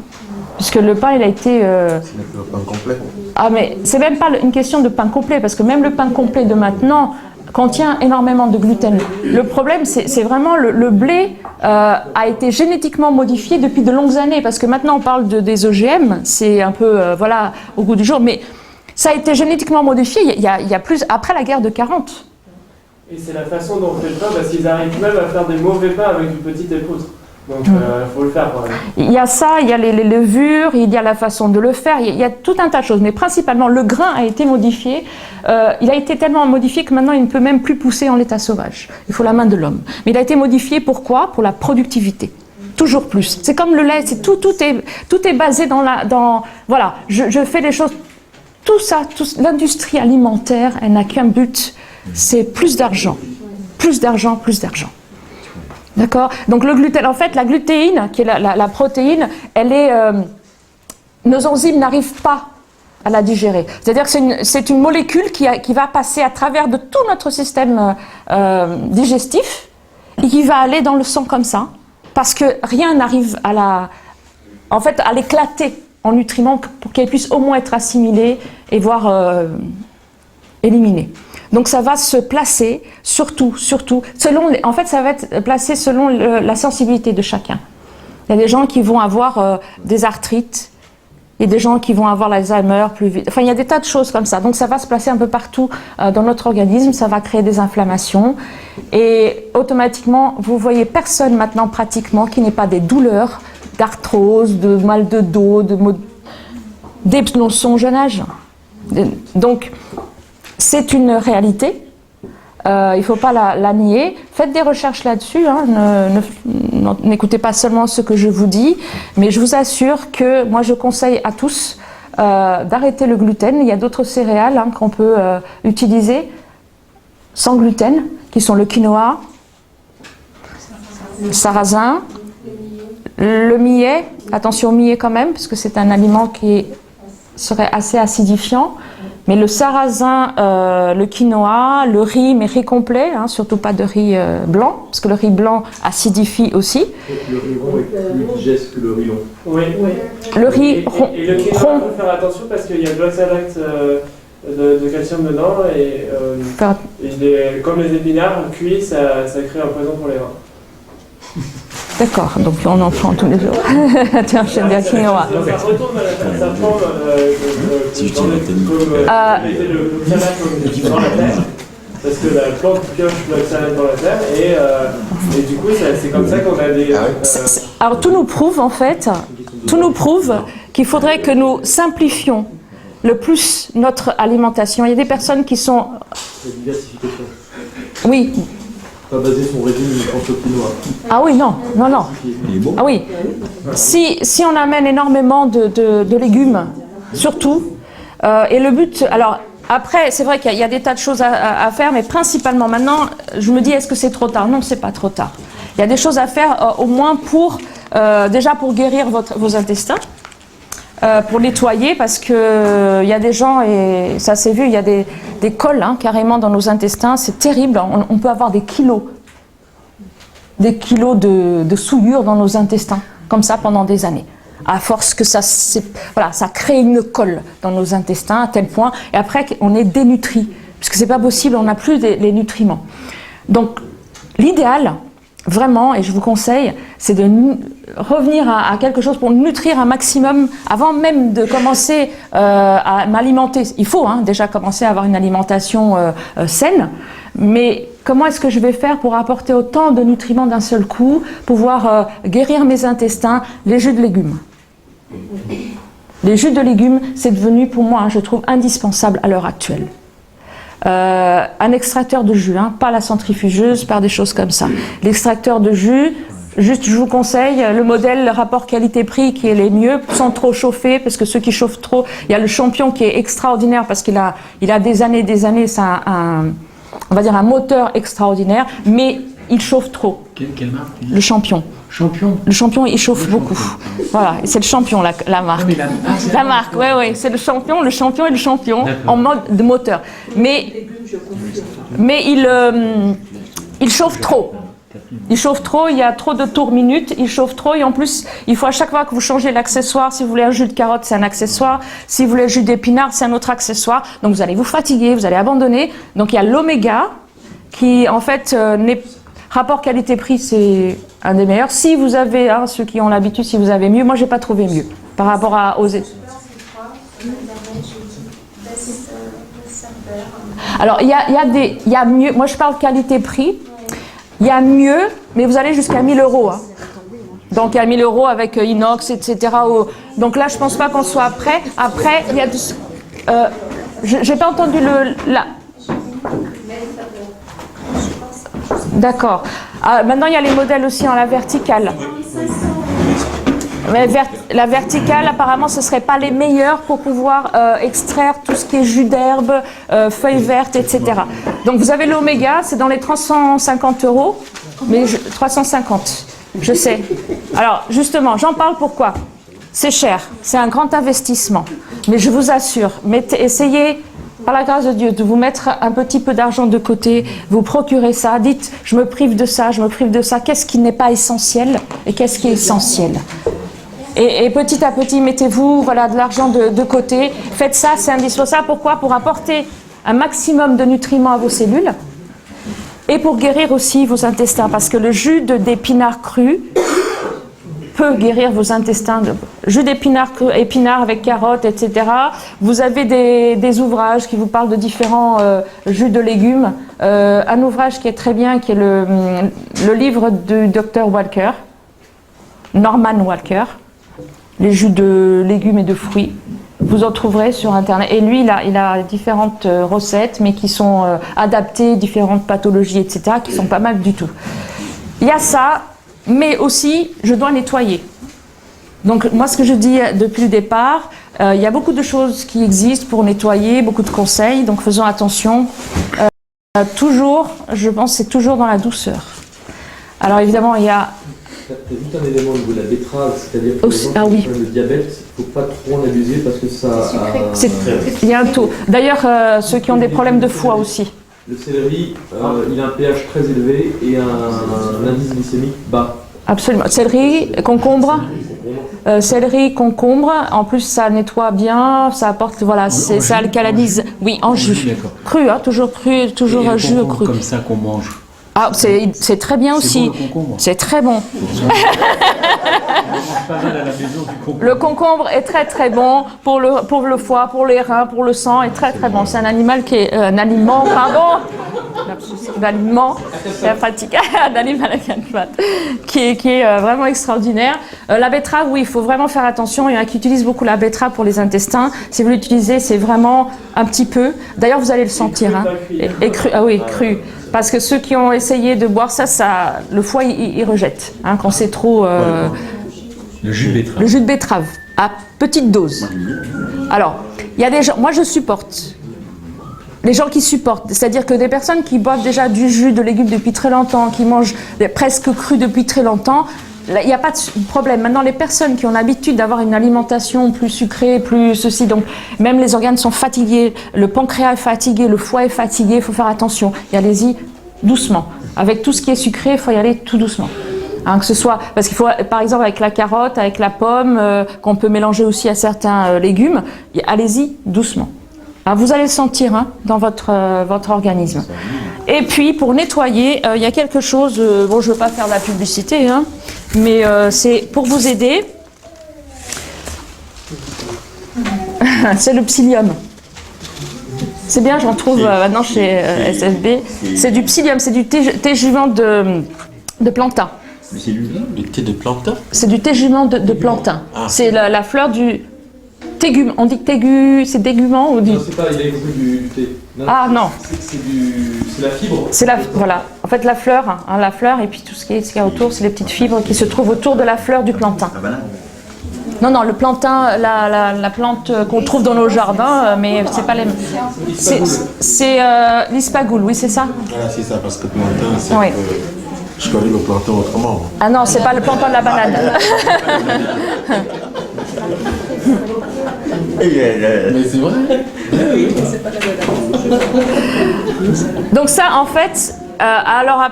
[SPEAKER 4] Puisque le pain, il a été...
[SPEAKER 7] C'est le pain complet.
[SPEAKER 4] Mais c'est même pas une question de pain complet, parce que même le pain complet de maintenant contient énormément de gluten. Le problème, c'est vraiment le blé a été génétiquement modifié depuis de longues années, parce que maintenant on parle des OGM, c'est un peu, au goût du jour, mais ça a été génétiquement modifié il y a plus, après la guerre de 40.
[SPEAKER 2] Et c'est la façon dont on fait le pain, parce qu'ils arrivent même à faire des mauvais pains avec du petit épeautre. Donc il faut le faire quand même. Il
[SPEAKER 4] y a ça, il y a les levures, il y a la façon de le faire, il y a tout un tas de choses. Mais principalement, le grain a été modifié. Il a été tellement modifié que maintenant, il ne peut même plus pousser en l'état sauvage. Il faut la main de l'homme. Mais il a été modifié pourquoi ? Pour la productivité. toujours plus. C'est comme le lait, c'est tout est basé voilà, je fais les choses, tout ça, l'industrie alimentaire, elle n'a qu'un but, c'est plus d'argent, plus d'argent, plus d'argent. D'accord? Donc le gluten, en fait, la glutéine, qui est la protéine, elle est, nos enzymes n'arrivent pas à la digérer. C'est-à-dire que c'est une molécule qui va passer à travers de tout notre système digestif et qui va aller dans le sang comme ça, parce que rien n'arrive à l'éclater en nutriments pour qu'elle puisse au moins être assimilée et voire éliminée. Donc ça va se placer surtout, en fait ça va être placé selon la sensibilité de chacun. Il y a des gens qui vont avoir des arthrites, il y a des gens qui vont avoir l'Alzheimer plus vite. Enfin, il y a des tas de choses comme ça. Donc, ça va se placer un peu partout dans notre organisme. Ça va créer des inflammations. Et automatiquement, vous voyez personne maintenant pratiquement qui n'ait pas des douleurs, d'arthrose, de mal de dos, dès son jeune âge. Donc, c'est une réalité. Il ne faut pas la nier. Faites des recherches là-dessus. Hein. N'écoutez pas seulement ce que je vous dis, mais je vous assure que moi je conseille à tous d'arrêter le gluten. Il y a d'autres céréales qu'on peut utiliser sans gluten, qui sont le quinoa, le sarrasin, le millet. Attention au millet quand même, parce que c'est un aliment qui serait assez acidifiant. Mais le sarrasin, le quinoa, le riz, mais riz complet, surtout pas de riz blanc, parce que le riz blanc acidifie aussi.
[SPEAKER 9] Le riz rond est plus digeste que le riz long.
[SPEAKER 2] Oui.
[SPEAKER 4] Le riz rond.
[SPEAKER 2] Et le quinoa, il faut faire attention parce qu'il y a de l'oxalate de calcium dedans et comme les épinards cuits, ça crée un poison pour les reins.
[SPEAKER 4] D'accord, donc on en prend tous les jours. Tiens, j'aime bien quinoa.
[SPEAKER 2] Ça retourne à la forme comme le salade dans la terre, parce que la plante pioche l'oxalate dans la terre et du coup c'est comme ça qu'on a des...
[SPEAKER 4] Alors tout nous prouve en fait, qu'il faudrait que nous simplifions le plus notre alimentation. Il y a des personnes qui sont...
[SPEAKER 9] La diversification.
[SPEAKER 4] Oui.
[SPEAKER 9] Pas baser son régime uniquement sur le quinoa.
[SPEAKER 4] Ah oui, non. Ah oui. Si on amène énormément de légumes, surtout, et le but... Alors, après, c'est vrai qu'il y a des tas de choses à faire, mais principalement maintenant, je me dis, est-ce que c'est trop tard? Non, c'est pas trop tard. Il y a des choses à faire, au moins déjà pour guérir vos intestins, pour nettoyer, parce que il y a des gens, et ça s'est vu, il y a des cols carrément dans nos intestins, c'est terrible, on peut avoir des kilos de souillure dans nos intestins, comme ça pendant des années. À force que ça crée une colle dans nos intestins à tel point, et après on est dénutri, parce que c'est pas possible, on n'a plus les nutriments. Donc l'idéal, vraiment, et je vous conseille, c'est de revenir à quelque chose pour nutrir un maximum avant même de commencer à m'alimenter. Il faut déjà commencer à avoir une alimentation saine, mais comment est-ce que je vais faire pour apporter autant de nutriments d'un seul coup, pouvoir guérir mes intestins? Les jus de légumes. Les jus de légumes, c'est devenu pour moi, je trouve, indispensable à l'heure actuelle. Un extracteur de jus, pas la centrifugeuse, pas des choses comme ça. L'extracteur de jus, juste je vous conseille le modèle rapport qualité-prix qui est les mieux, sans trop chauffer, parce que ceux qui chauffent trop, il y a le Champion qui est extraordinaire parce qu'il a des années, c'est on va dire un moteur extraordinaire, mais il chauffe trop.
[SPEAKER 1] Quelle marque?
[SPEAKER 4] Le Champion. Le Champion, il chauffe beaucoup. Voilà, c'est le Champion, la marque. La marque, oui, c'est le Champion et le Champion en mode de moteur. Mais il chauffe trop. Il chauffe trop, il y a trop de tours minutes, il chauffe trop et en plus, il faut à chaque fois que vous changez l'accessoire, si vous voulez un jus de carotte, c'est un accessoire, si vous voulez un jus d'épinard, c'est un autre accessoire. Donc vous allez vous fatiguer, vous allez abandonner. Donc il y a l'oméga qui en fait rapport qualité-prix, c'est un des meilleurs. Si vous avez, ceux qui ont l'habitude, si vous avez mieux, moi j'ai pas trouvé mieux par rapport aux... Alors il y a mieux, moi je parle qualité-prix, il y a mieux, mais vous allez jusqu'à 1000 €. Donc il y a 1000 € avec inox, etc. Donc là je pense pas qu'on soit prêt. Après il y a j'ai pas entendu D'accord. Maintenant il y a les modèles aussi en la verticale. Mais la verticale, apparemment, ce ne serait pas les meilleurs pour pouvoir extraire tout ce qui est jus d'herbe, feuilles vertes, etc. Donc vous avez l'oméga, c'est dans les 350 €, mais 350, je sais. Alors justement, j'en parle pourquoi? C'est cher, c'est un grand investissement. Mais je vous assure, essayez, par la grâce de Dieu, de vous mettre un petit peu d'argent de côté, vous procurez ça, dites, je me prive de ça, je me prive de ça, qu'est-ce qui n'est pas essentiel et qu'est-ce qui est essentiel? Et petit à petit, mettez-vous voilà, de l'argent de côté, faites ça, c'est indispensable. Pourquoi? Pour apporter un maximum de nutriments à vos cellules et pour guérir aussi vos intestins, parce que le jus d'épinard cru peut guérir vos intestins. Jus d'épinard avec carottes, etc. Vous avez des ouvrages qui vous parlent de différents jus de légumes. Un ouvrage qui est très bien, qui est le livre du docteur Walker, Norman Walker, les jus de légumes et de fruits. Vous en trouverez sur Internet. Et lui, il a différentes recettes, mais qui sont adaptées, différentes pathologies, etc., qui sont pas mal du tout. Il y a ça. Mais aussi, je dois nettoyer. Donc, moi, ce que je dis depuis le départ, il y a beaucoup de choses qui existent pour nettoyer, beaucoup de conseils, donc faisons attention. Toujours, je pense, c'est toujours dans la douceur. Alors, évidemment, il y a...
[SPEAKER 9] Tu as juste un élément au niveau de la betterave, c'est-à-dire que les gens qui ont le diabète, il ne faut pas trop en abuser parce que ça...
[SPEAKER 4] Il y a un taux. D'ailleurs, ceux qui ont des problèmes de foie aussi.
[SPEAKER 9] Le céleri, il a un pH très élevé et un indice glycémique bas.
[SPEAKER 4] Absolument. Céleri, concombre. Céleri, concombre. En plus, ça nettoie bien, ça apporte, voilà, ça alcalinise. Oui, en jus. Cru, hein, toujours cru, toujours un jus cru.
[SPEAKER 1] Comme ça qu'on mange.
[SPEAKER 4] Ah, c'est très bien aussi. C'est très bon. Le concombre est très très bon pour le foie, pour les reins, pour le sang, est très très bon. C'est un animal qui est un aliment, pardon, l'aliment, la pratique, un animal qui est vraiment extraordinaire. La betterave, oui, il faut vraiment faire attention. Il y en a qui utilisent beaucoup la betterave pour les intestins. Si vous l'utilisez, c'est vraiment un petit peu. D'ailleurs, vous allez le sentir. Hein. Et cru, ah oui, cru. Parce que ceux qui ont essayé de boire ça, le foie, il rejette. Hein, quand c'est trop...
[SPEAKER 1] le jus de betterave.
[SPEAKER 4] Le jus de betterave, à petite dose. Alors, il y a des gens... Moi, je supporte. Les gens qui supportent. C'est-à-dire que des personnes qui boivent déjà du jus de légumes depuis très longtemps, qui mangent presque cru depuis très longtemps, il n'y a pas de problème. Maintenant, les personnes qui ont l'habitude d'avoir une alimentation plus sucrée, plus ceci, donc même les organes sont fatigués, le pancréas est fatigué, le foie est fatigué, il faut faire attention. Et allez-y doucement. Avec tout ce qui est sucré, il faut y aller tout doucement. Hein, que ce soit, parce qu'il faut, par exemple, avec la carotte, avec la pomme, qu'on peut mélanger aussi à certains légumes, allez-y doucement. Alors, vous allez le sentir hein, dans votre organisme. Et puis, pour nettoyer, il y a quelque chose, bon, je ne veux pas faire de la publicité, hein, mais c'est pour vous aider. C'est le psyllium. C'est bien, j'en trouve maintenant chez SFB. C'est du psyllium, c'est du tégument de plantain.
[SPEAKER 7] Du thé de plantain? C'est
[SPEAKER 4] du tégument de plantain. Ah. C'est la fleur du... Tégument, on dit c'est dégument ou du...
[SPEAKER 9] Non, c'est pas, il a écouté du thé. Non,
[SPEAKER 4] ah non.
[SPEAKER 9] C'est la fibre.
[SPEAKER 4] Voilà. En fait, la fleur, hein, la fleur et puis tout ce qu'il y a autour, c'est les petites fibres qui se trouvent autour de la fleur du plantain. Non, le plantain, la plante qu'on trouve dans nos jardins, mais c'est pas les... C'est l'ispagoule, oui, c'est ça?
[SPEAKER 7] Voilà, c'est ça, parce que plantain, c'est...
[SPEAKER 4] Oui.
[SPEAKER 7] Je connais le plantain autrement.
[SPEAKER 4] Ah non, c'est pas le plantain de la banane.
[SPEAKER 7] Mais c'est vrai.
[SPEAKER 4] Donc ça, en fait, alors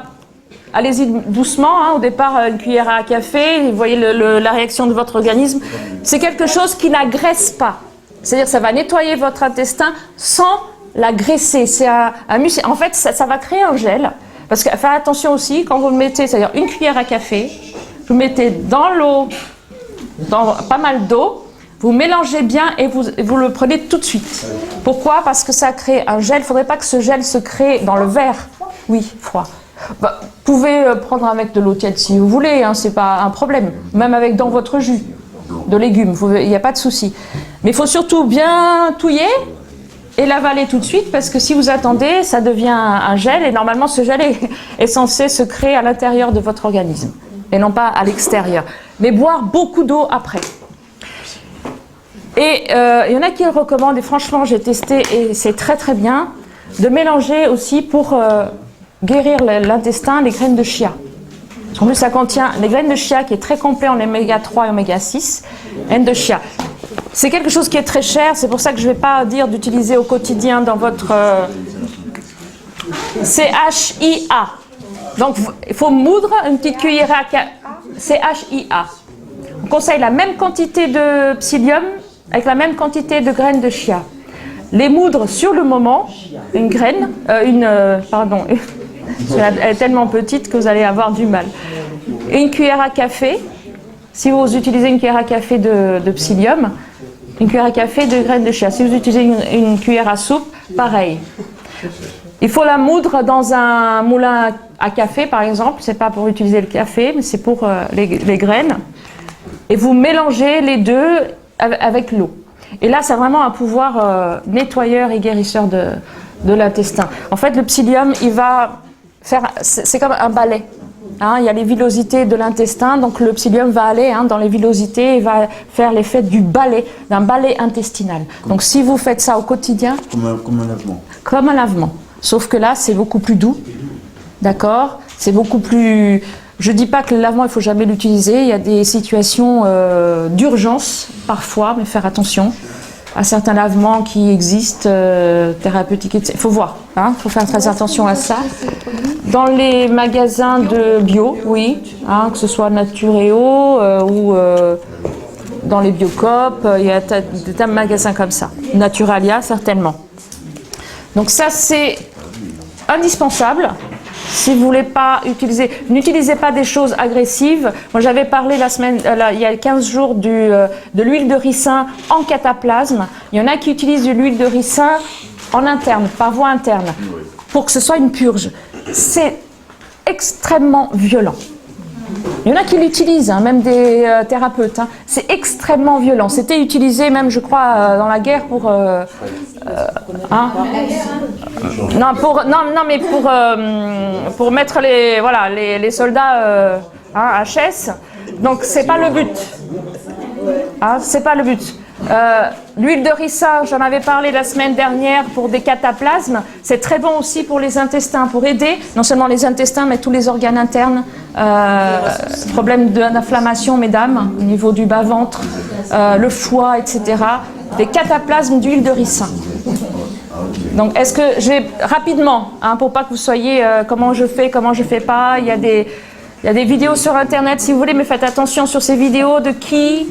[SPEAKER 4] allez-y doucement. Hein, au départ, une cuillère à café. Vous voyez la réaction de votre organisme. C'est quelque chose qui n'agresse pas. C'est-à-dire, ça va nettoyer votre intestin sans l'agraisser. C'est un muscle. En fait, ça va créer un gel. Parce que faites attention aussi quand vous le mettez, c'est-à-dire une cuillère à café. Vous mettez dans l'eau, dans pas mal d'eau. Vous mélangez bien et vous le prenez tout de suite. Pourquoi? Parce que ça crée un gel. Il ne faudrait pas que ce gel se crée dans le verre. Oui, froid. Bah, vous pouvez prendre avec de l'eau tiède si vous voulez, hein, ce n'est pas un problème. Même avec dans votre jus de légumes, il n'y a pas de souci. Mais il faut surtout bien touiller et l'avaler tout de suite parce que si vous attendez, ça devient un gel et normalement ce gel est censé se créer à l'intérieur de votre organisme et non pas à l'extérieur. mais boire beaucoup d'eau après. Et il y en a qui le recommandent, et franchement j'ai testé et c'est très très bien, de mélanger aussi pour guérir l'intestin les graines de chia. En plus ça contient les graines de chia qui est très complet en oméga 3 et oméga 6, graines de chia. C'est quelque chose qui est très cher, c'est pour ça que je ne vais pas dire d'utiliser au quotidien dans votre CHIA. Donc il faut moudre une petite cuillère à CHIA. On conseille la même quantité de psyllium avec la même quantité de graines de chia. Les moudre sur le moment, une graine, elle est tellement petite que vous allez avoir du mal. Une cuillère à café, si vous utilisez une cuillère à café de psyllium, une cuillère à café de graines de chia. Si vous utilisez une cuillère à soupe, pareil. Il faut la moudre dans un moulin à café, par exemple. C'est pas pour utiliser le café, mais c'est pour les graines. Et vous mélangez les deux avec l'eau. Et là, ça a vraiment un pouvoir nettoyeur et guérisseur de l'intestin. En fait, le psyllium, il va faire... C'est comme un balai. Hein, il y a les villosités de l'intestin, donc le psyllium va aller dans les villosités et va faire l'effet d'un balai intestinal. Donc si vous faites ça au quotidien...
[SPEAKER 10] Comme un lavement.
[SPEAKER 4] Comme un lavement. Sauf que là, c'est beaucoup plus doux. D'accord ? C'est beaucoup plus... Je ne dis pas que le lavement, il ne faut jamais l'utiliser. Il y a des situations d'urgence, parfois, mais faire attention à certains lavements qui existent, thérapeutiques, etc. Il faut voir, il faut faire très attention à ça. Dans les magasins de bio, oui, que ce soit Naturéo ou dans les Biocoop, il y a des tas de magasins comme ça. Naturalia, certainement. Donc ça, c'est indispensable. Si vous ne voulez pas utiliser, n'utilisez pas des choses agressives. Moi, j'avais parlé il y a 15 jours de l'huile de ricin en cataplasme. Il y en a qui utilisent de l'huile de ricin en interne, par voie interne, pour que ce soit une purge. C'est extrêmement violent. Il y en a qui l'utilisent, même des thérapeutes. C'est extrêmement violent. C'était utilisé même, je crois, dans la guerre pour... mais pour mettre les soldats HS. Donc c'est pas le but. C'est pas le but. L'huile de ricin, j'en avais parlé la semaine dernière pour des cataplasmes. C'est très bon aussi pour les intestins, pour aider non seulement les intestins, mais tous les organes internes. Problème d'inflammation, mesdames, au niveau du bas-ventre, le foie, etc. Des cataplasmes d'huile de ricin. Donc, est-ce que je vais rapidement, pour pas que vous soyez comment je fais pas. Il y a des vidéos sur Internet, si vous voulez, mais faites attention sur ces vidéos de qui.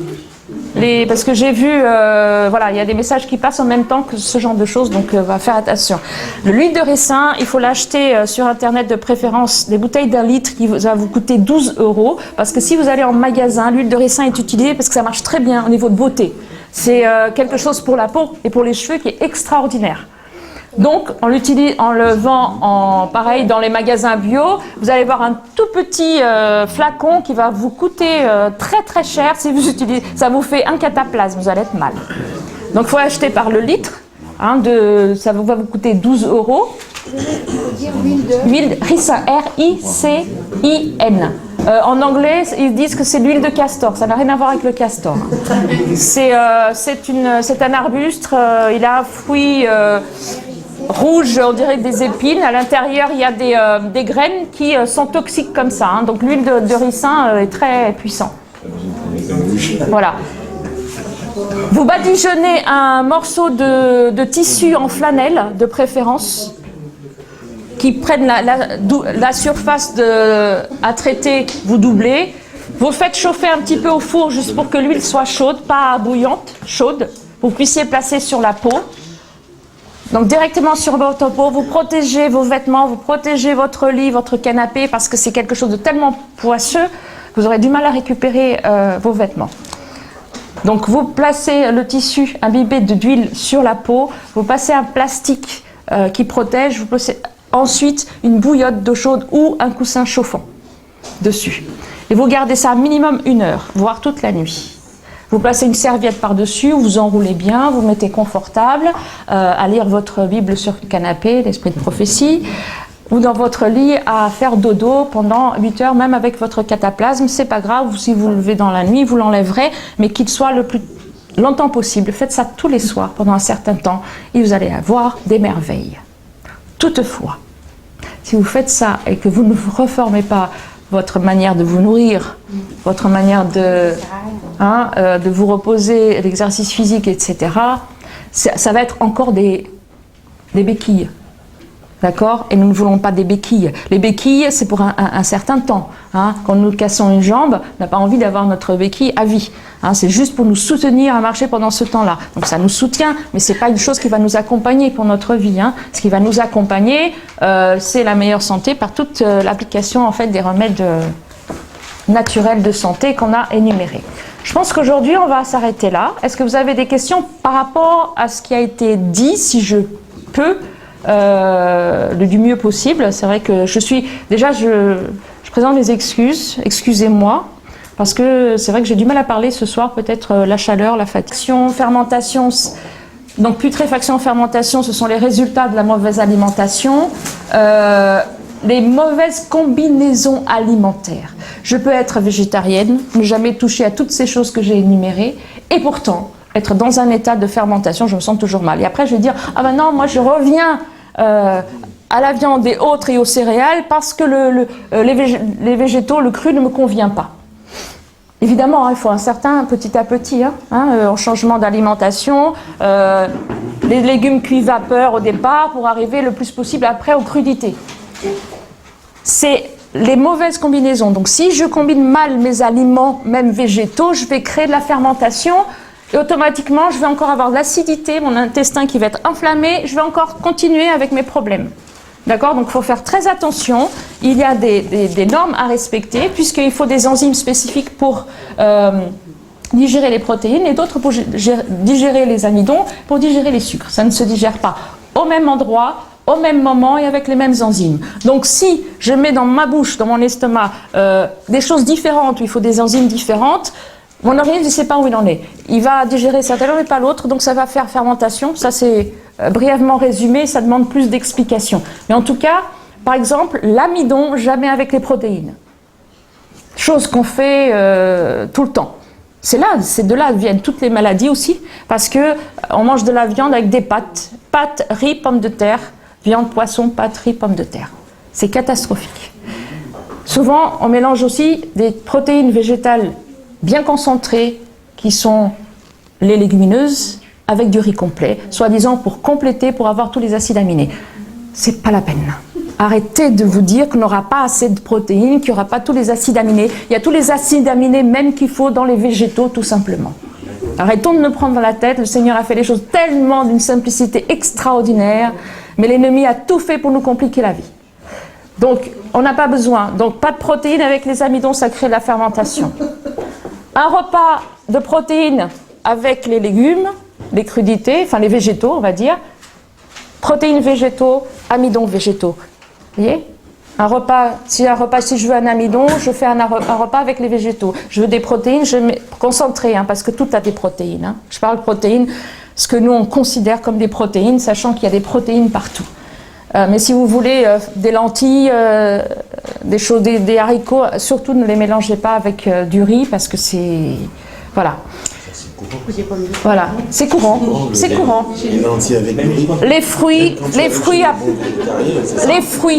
[SPEAKER 4] Parce que j'ai vu, il y a des messages qui passent en même temps que ce genre de choses, donc on va faire attention. L'huile de ricin, il faut l'acheter sur Internet de préférence, des bouteilles d'1 litre qui va vous coûter 12 €, parce que si vous allez en magasin, l'huile de ricin est utilisée parce que ça marche très bien au niveau de beauté. C'est quelque chose pour la peau et pour les cheveux qui est extraordinaire. Donc, on l'utilise en le vend pareil dans les magasins bio. Vous allez voir un tout petit flacon qui va vous coûter très très cher. Si vous utilisez, ça vous fait un cataplasme, vous allez être mal. Donc, il faut acheter par le litre. Ça va vous coûter 12 €. Huile de ricin, R-I-C-I-N. En anglais, ils disent que c'est l'huile de castor. Ça n'a rien à voir avec le castor. C'est un arbuste. Il a un fruit rouge, on dirait des épines. À l'intérieur, il y a des graines qui sont toxiques comme ça. Donc l'huile de ricin est très puissant. Voilà. Vous badigeonnez un morceau de tissu en flanelle, de préférence, qui prennent la surface à traiter, vous doublez. Vous faites chauffer un petit peu au four juste pour que l'huile soit chaude, pas bouillante, chaude. Vous puissiez placer sur la peau. Donc directement sur votre peau, vous protégez vos vêtements, vous protégez votre lit, votre canapé, parce que c'est quelque chose de tellement poisseux que vous aurez du mal à récupérer vos vêtements. Donc vous placez le tissu imbibé d'huile sur la peau, vous passez un plastique qui protège, vous placez ensuite une bouillotte d'eau chaude ou un coussin chauffant dessus. Et vous gardez ça minimum 1 heure, voire toute la nuit. Vous placez une serviette par-dessus, vous enroulez bien, vous mettez confortable, à lire votre Bible sur le canapé, l'esprit de prophétie. ou dans votre lit à faire dodo pendant 8 heures, même avec votre cataplasme, c'est pas grave, si vous le levez dans la nuit, vous l'enlèverez, mais qu'il soit le plus longtemps possible. Faites ça tous les soirs pendant un certain temps et vous allez avoir des merveilles. Toutefois, si vous faites ça et que vous ne reformez pas votre manière de vous nourrir, votre manière de vous reposer, l'exercice physique, etc., ça va être encore des béquilles. D'accord? Et nous ne voulons pas des béquilles. Les béquilles, c'est pour un certain temps. Quand nous cassons une jambe, on n'a pas envie d'avoir notre béquille à vie. C'est juste pour nous soutenir à marcher pendant ce temps-là. Donc ça nous soutient, mais ce n'est pas une chose qui va nous accompagner pour notre vie. Ce qui va nous accompagner, c'est la meilleure santé par toute l'application en fait, des remèdes naturels de santé qu'on a énumérés. Je pense qu'aujourd'hui, on va s'arrêter là. Est-ce que vous avez des questions par rapport à ce qui a été dit, si je peux du mieux possible? C'est vrai que je présente mes excuses, excusez-moi, parce que c'est vrai que j'ai du mal à parler ce soir, peut-être la chaleur, la fatigue, fermentation. Donc putréfaction, fermentation, ce sont les résultats de la mauvaise alimentation, les mauvaises combinaisons alimentaires. Je peux être végétarienne, ne jamais toucher à toutes ces choses que j'ai énumérées, et pourtant être dans un état de fermentation, je me sens toujours mal. Et après je vais dire, ah ben non, moi je reviens à la viande et autres et aux céréales parce que les végétaux, le cru ne me convient pas. Évidemment, il faut un certain petit à petit, en changement d'alimentation, les légumes cuits vapeur au départ pour arriver le plus possible après aux crudités. C'est les mauvaises combinaisons. Donc si je combine mal mes aliments, même végétaux, je vais créer de la fermentation. Et automatiquement, je vais encore avoir de l'acidité, mon intestin qui va être inflammé, je vais encore continuer avec mes problèmes. D'accord? Donc il faut faire très attention, il y a des normes à respecter, puisqu'il faut des enzymes spécifiques pour digérer les protéines et d'autres pour digérer les amidons, pour digérer les sucres. Ça ne se digère pas au même endroit, au même moment et avec les mêmes enzymes. Donc si je mets dans ma bouche, dans mon estomac, des choses différentes, où il faut des enzymes différentes, mon organisme ne sait pas où il en est. Il va digérer certaines mais pas l'autre, donc ça va faire fermentation. Ça c'est brièvement résumé, ça demande plus d'explications. Mais en tout cas, par exemple, l'amidon, jamais avec les protéines. Chose qu'on fait tout le temps. C'est de là viennent toutes les maladies aussi, parce que on mange de la viande avec des pâtes. Pâtes, riz, pommes de terre, viande, poisson, pâtes, riz, pommes de terre. C'est catastrophique. Souvent, on mélange aussi des protéines végétales bien concentrées, qui sont les légumineuses, avec du riz complet, soi-disant pour compléter, pour avoir tous les acides aminés. C'est pas la peine. Arrêtez de vous dire qu'on n'aura pas assez de protéines, qu'il n'y aura pas tous les acides aminés. Il y a tous les acides aminés même qu'il faut dans les végétaux, tout simplement. Arrêtons de nous prendre dans la tête. Le Seigneur a fait les choses tellement d'une simplicité extraordinaire, mais l'ennemi a tout fait pour nous compliquer la vie. Donc, on n'a pas besoin. Donc, pas de protéines avec les amidons, ça crée de la fermentation. Un repas de protéines avec les légumes, les crudités, enfin les végétaux, on va dire. Protéines végétaux, amidons végétaux. Vous voyez ? Si je veux un amidon, je fais un repas avec les végétaux. Je veux des protéines, je mets concentrées, parce que tout a des protéines. Je parle protéines, ce que nous on considère comme des protéines, sachant qu'il y a des protéines partout. Mais si vous voulez des lentilles, des haricots, surtout ne les mélangez pas avec du riz parce que c'est... Voilà. Voilà, c'est courant, c'est courant. Les fruits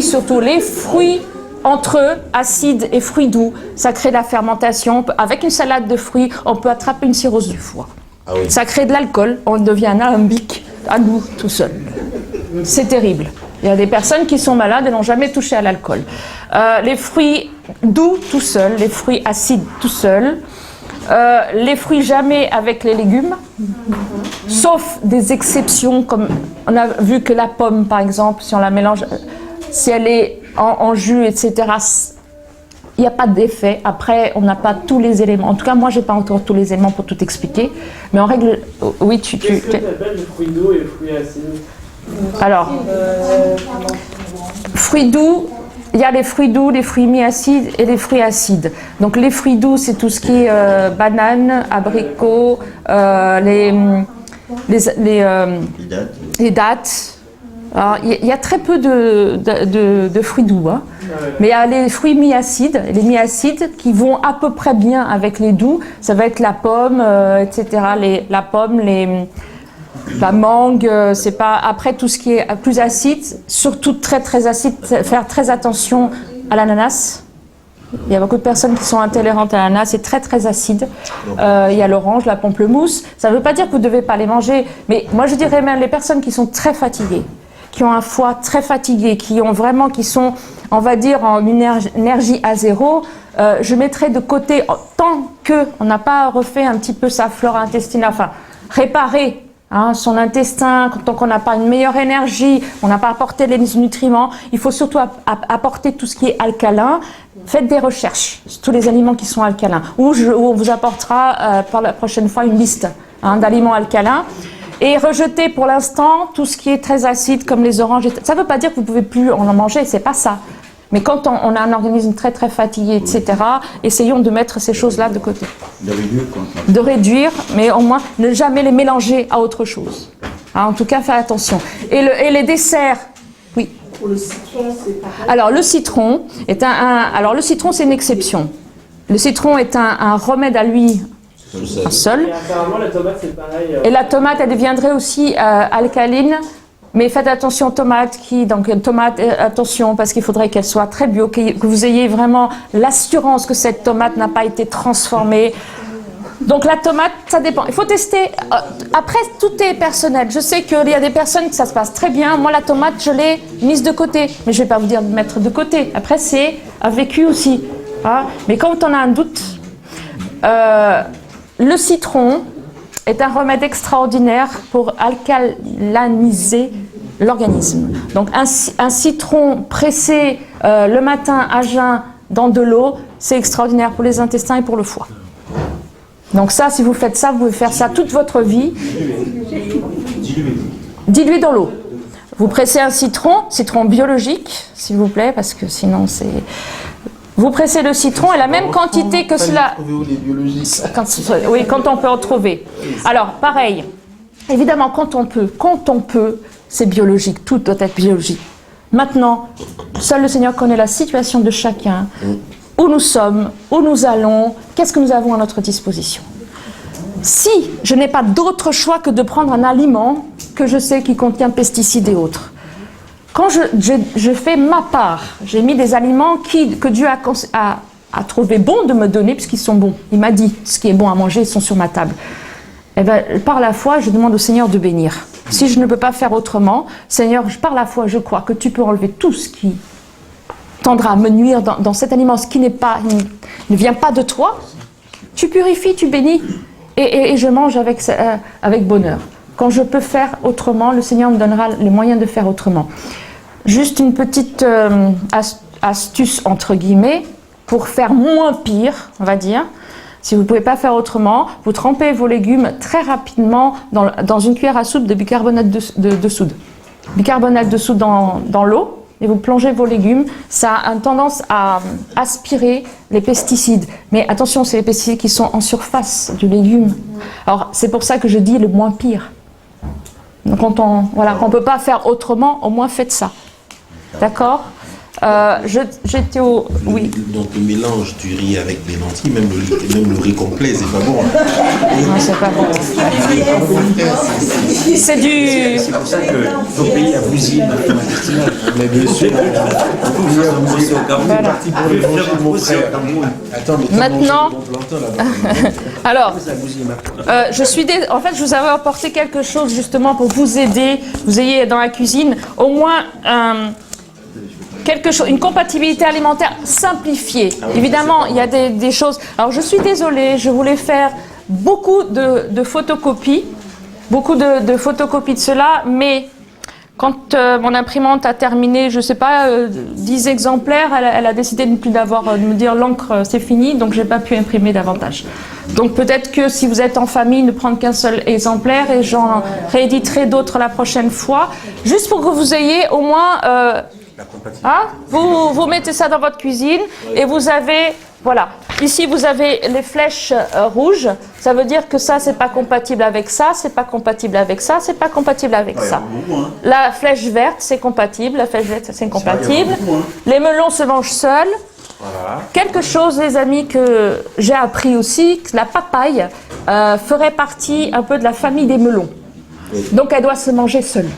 [SPEAKER 4] surtout, les fruits entre eux, acides et fruits doux, ça crée de la fermentation. Avec une salade de fruits, on peut attraper une cirrhose du foie. Ah oui. Ça crée de l'alcool, on devient un alambic à nous tout seul. C'est terrible. Il y a des personnes qui sont malades et n'ont jamais touché à l'alcool. Les fruits doux tout seuls, les fruits acides tout seuls. Les fruits jamais avec les légumes, sauf des exceptions, comme on a vu que la pomme, par exemple, si on la mélange, si elle est en jus, etc., il n'y a pas d'effet. Après, on n'a pas tous les éléments. En tout cas, moi, je n'ai pas encore tous les éléments pour tout expliquer. Mais en règle... Oui,
[SPEAKER 2] Qu'est-ce que tu appelles les fruits doux et les fruits acides?
[SPEAKER 4] Alors, fruits doux... Il y a les fruits doux, les fruits mi-acides et les fruits acides. Donc les fruits doux, c'est tout ce qui est bananes, abricots, les dattes, Alors, il y a très peu de fruits doux, hein. Mais il y a les fruits mi-acides, les mi-acides qui vont à peu près bien avec les doux. Ça va être la pomme, etc. La pomme, la mangue, c'est pas. Après, tout ce qui est plus acide, surtout très très acide, faire très attention à l'ananas. Il y a beaucoup de personnes qui sont intolérantes à l'ananas, c'est très très acide. Il y a l'orange, la pamplemousse. Ça ne veut pas dire que vous ne devez pas les manger, mais moi je dirais même les personnes qui sont très fatiguées, qui ont un foie très fatigué, qui sont, on va dire, en énergie à zéro, je mettrais de côté, tant qu'on n'a pas refait un petit peu sa flore intestinale, enfin, réparer son intestin, tant qu'on n'a pas une meilleure énergie, on n'a pas apporté les nutriments, il faut surtout apporter tout ce qui est alcalin. Faites des recherches sur tous les aliments qui sont alcalins, où on vous apportera pour la prochaine fois une liste d'aliments alcalins. Et rejeter pour l'instant tout ce qui est très acide comme les oranges. Ça ne veut pas dire que vous ne pouvez plus en manger, c'est pas ça. Mais quand on a un organisme très très fatigué, etc., essayons de mettre ces choses-là de côté. De réduire, mais au moins ne jamais les mélanger à autre chose. En tout cas, faire attention. Et les desserts, oui.
[SPEAKER 3] Pour le citron, c'est pareil.
[SPEAKER 4] Alors le citron le citron c'est une exception. Le citron est un remède à lui. Seul.
[SPEAKER 2] Et apparemment, la tomate, c'est pareil.
[SPEAKER 4] Et la tomate, elle deviendrait aussi alcaline. Mais faites attention aux tomates. Attention, parce qu'il faudrait qu'elle soit très bio, que vous ayez vraiment l'assurance que cette tomate n'a pas été transformée. Donc la tomate, ça dépend. Il faut tester. Après, tout est personnel. Je sais qu'il y a des personnes que ça se passe très bien. Moi, la tomate, je l'ai mise de côté. Mais je ne vais pas vous dire de mettre de côté. Après, c'est un vécu aussi. Mais quand on a un doute... le citron est un remède extraordinaire pour alcaliniser l'organisme. Donc un citron pressé le matin à jeun dans de l'eau, c'est extraordinaire pour les intestins et pour le foie. Donc ça, si vous faites ça, vous pouvez faire ça toute votre vie. Dilué dans l'eau. Vous pressez un citron biologique, s'il vous plaît, parce que sinon c'est... Vous pressez le citron et la même quantité que cela. Quand on peut en trouver. Alors, pareil, évidemment, quand on peut, c'est biologique, tout doit être biologique. Maintenant, seul le Seigneur connaît la situation de chacun, où nous sommes, où nous allons, qu'est-ce que nous avons à notre disposition. Si je n'ai pas d'autre choix que de prendre un aliment que je sais qui contient pesticides et autres, quand je fais ma part, j'ai mis des aliments que Dieu a trouvé bon de me donner, puisqu'ils sont bons. Il m'a dit, ce qui est bon à manger, ils sont sur ma table. Et bien, par la foi, je demande au Seigneur de bénir. Si je ne peux pas faire autrement, Seigneur, par la foi, je crois que tu peux enlever tout ce qui tendra à me nuire dans cet aliment, ce qui ne vient pas de toi. Tu purifies, tu bénis, et je mange avec bonheur. Quand je peux faire autrement, le Seigneur me donnera les moyens de faire autrement. Juste une petite astuce, entre guillemets, pour faire moins pire, on va dire. Si vous ne pouvez pas faire autrement, vous trempez vos légumes très rapidement dans une cuillère à soupe de bicarbonate de soude. Bicarbonate de soude dans l'eau, et vous plongez vos légumes. Ça a une tendance à aspirer les pesticides. Mais attention, c'est les pesticides qui sont en surface du légume. Alors, c'est pour ça que je dis le moins pire. Donc quand on ne peut pas faire autrement, au moins faites ça. D'accord ? J'étais au... Oui.
[SPEAKER 7] Donc le mélange du riz avec des lentilles, même le riz complet, c'est pas bon.
[SPEAKER 4] Non, c'est pas bon. C'est du...
[SPEAKER 10] C'est pour ça que nos pays abusifs intestinal.
[SPEAKER 7] Mais bien sûr.
[SPEAKER 4] Maintenant, alors, en fait, je vous avais apporté quelque chose justement pour vous aider, vous ayez dans la cuisine au moins quelque chose, une compatibilité alimentaire simplifiée. Évidemment, il y a des choses. Alors, je suis désolée, je voulais faire beaucoup de photocopies, de photocopies de cela, mais quand mon imprimante a terminé, je ne sais pas, 10 exemplaires, elle a décidé de ne plus de me dire l'encre c'est fini, donc je n'ai pas pu imprimer davantage. Donc peut-être que si vous êtes en famille, ne prendre qu'un seul exemplaire et j'en rééditerai d'autres la prochaine fois, juste pour que vous ayez au moins Vous mettez ça dans votre cuisine et vous avez, voilà, ici vous avez les flèches rouges, ça veut dire que ça c'est pas compatible avec ça, c'est pas compatible avec ça, c'est pas compatible avec ça. La flèche verte c'est compatible, la flèche verte c'est incompatible. Les melons se mangent seuls. Voilà. Quelque chose, les amis, que j'ai appris aussi, que la papaye ferait partie un peu de la famille des melons. Donc elle doit se manger seule.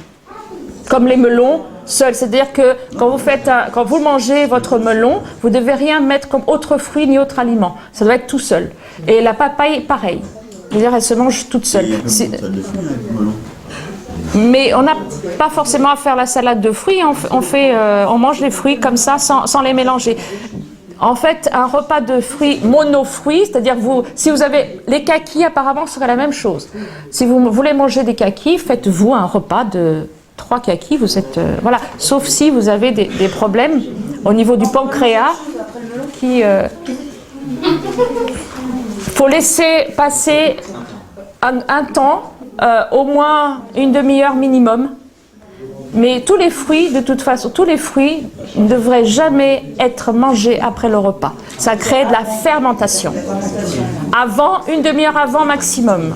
[SPEAKER 4] Comme les melons, seul. C'est-à-dire que quand vous mangez votre melon, vous ne devez rien mettre comme autre fruit ni autre aliment. Ça doit être tout seul. Et la papaye, pareil. C'est-à-dire elle se mange toute seule. Mais on n'a pas forcément à faire la salade de fruits. On mange les fruits comme ça, sans les mélanger. En fait, un repas de fruits monofruits, c'est-à-dire si vous avez les kakis, apparemment, ce serait la même chose. Si vous voulez manger des kakis, faites-vous un repas de 3 kakis, vous êtes voilà. Sauf si vous avez des problèmes au niveau du pancréas, qui faut laisser passer un temps, au moins une demi-heure minimum. Mais tous les fruits, de toute façon, tous les fruits ne devraient jamais être mangés après le repas. Ça crée de la fermentation. Une demi-heure avant maximum.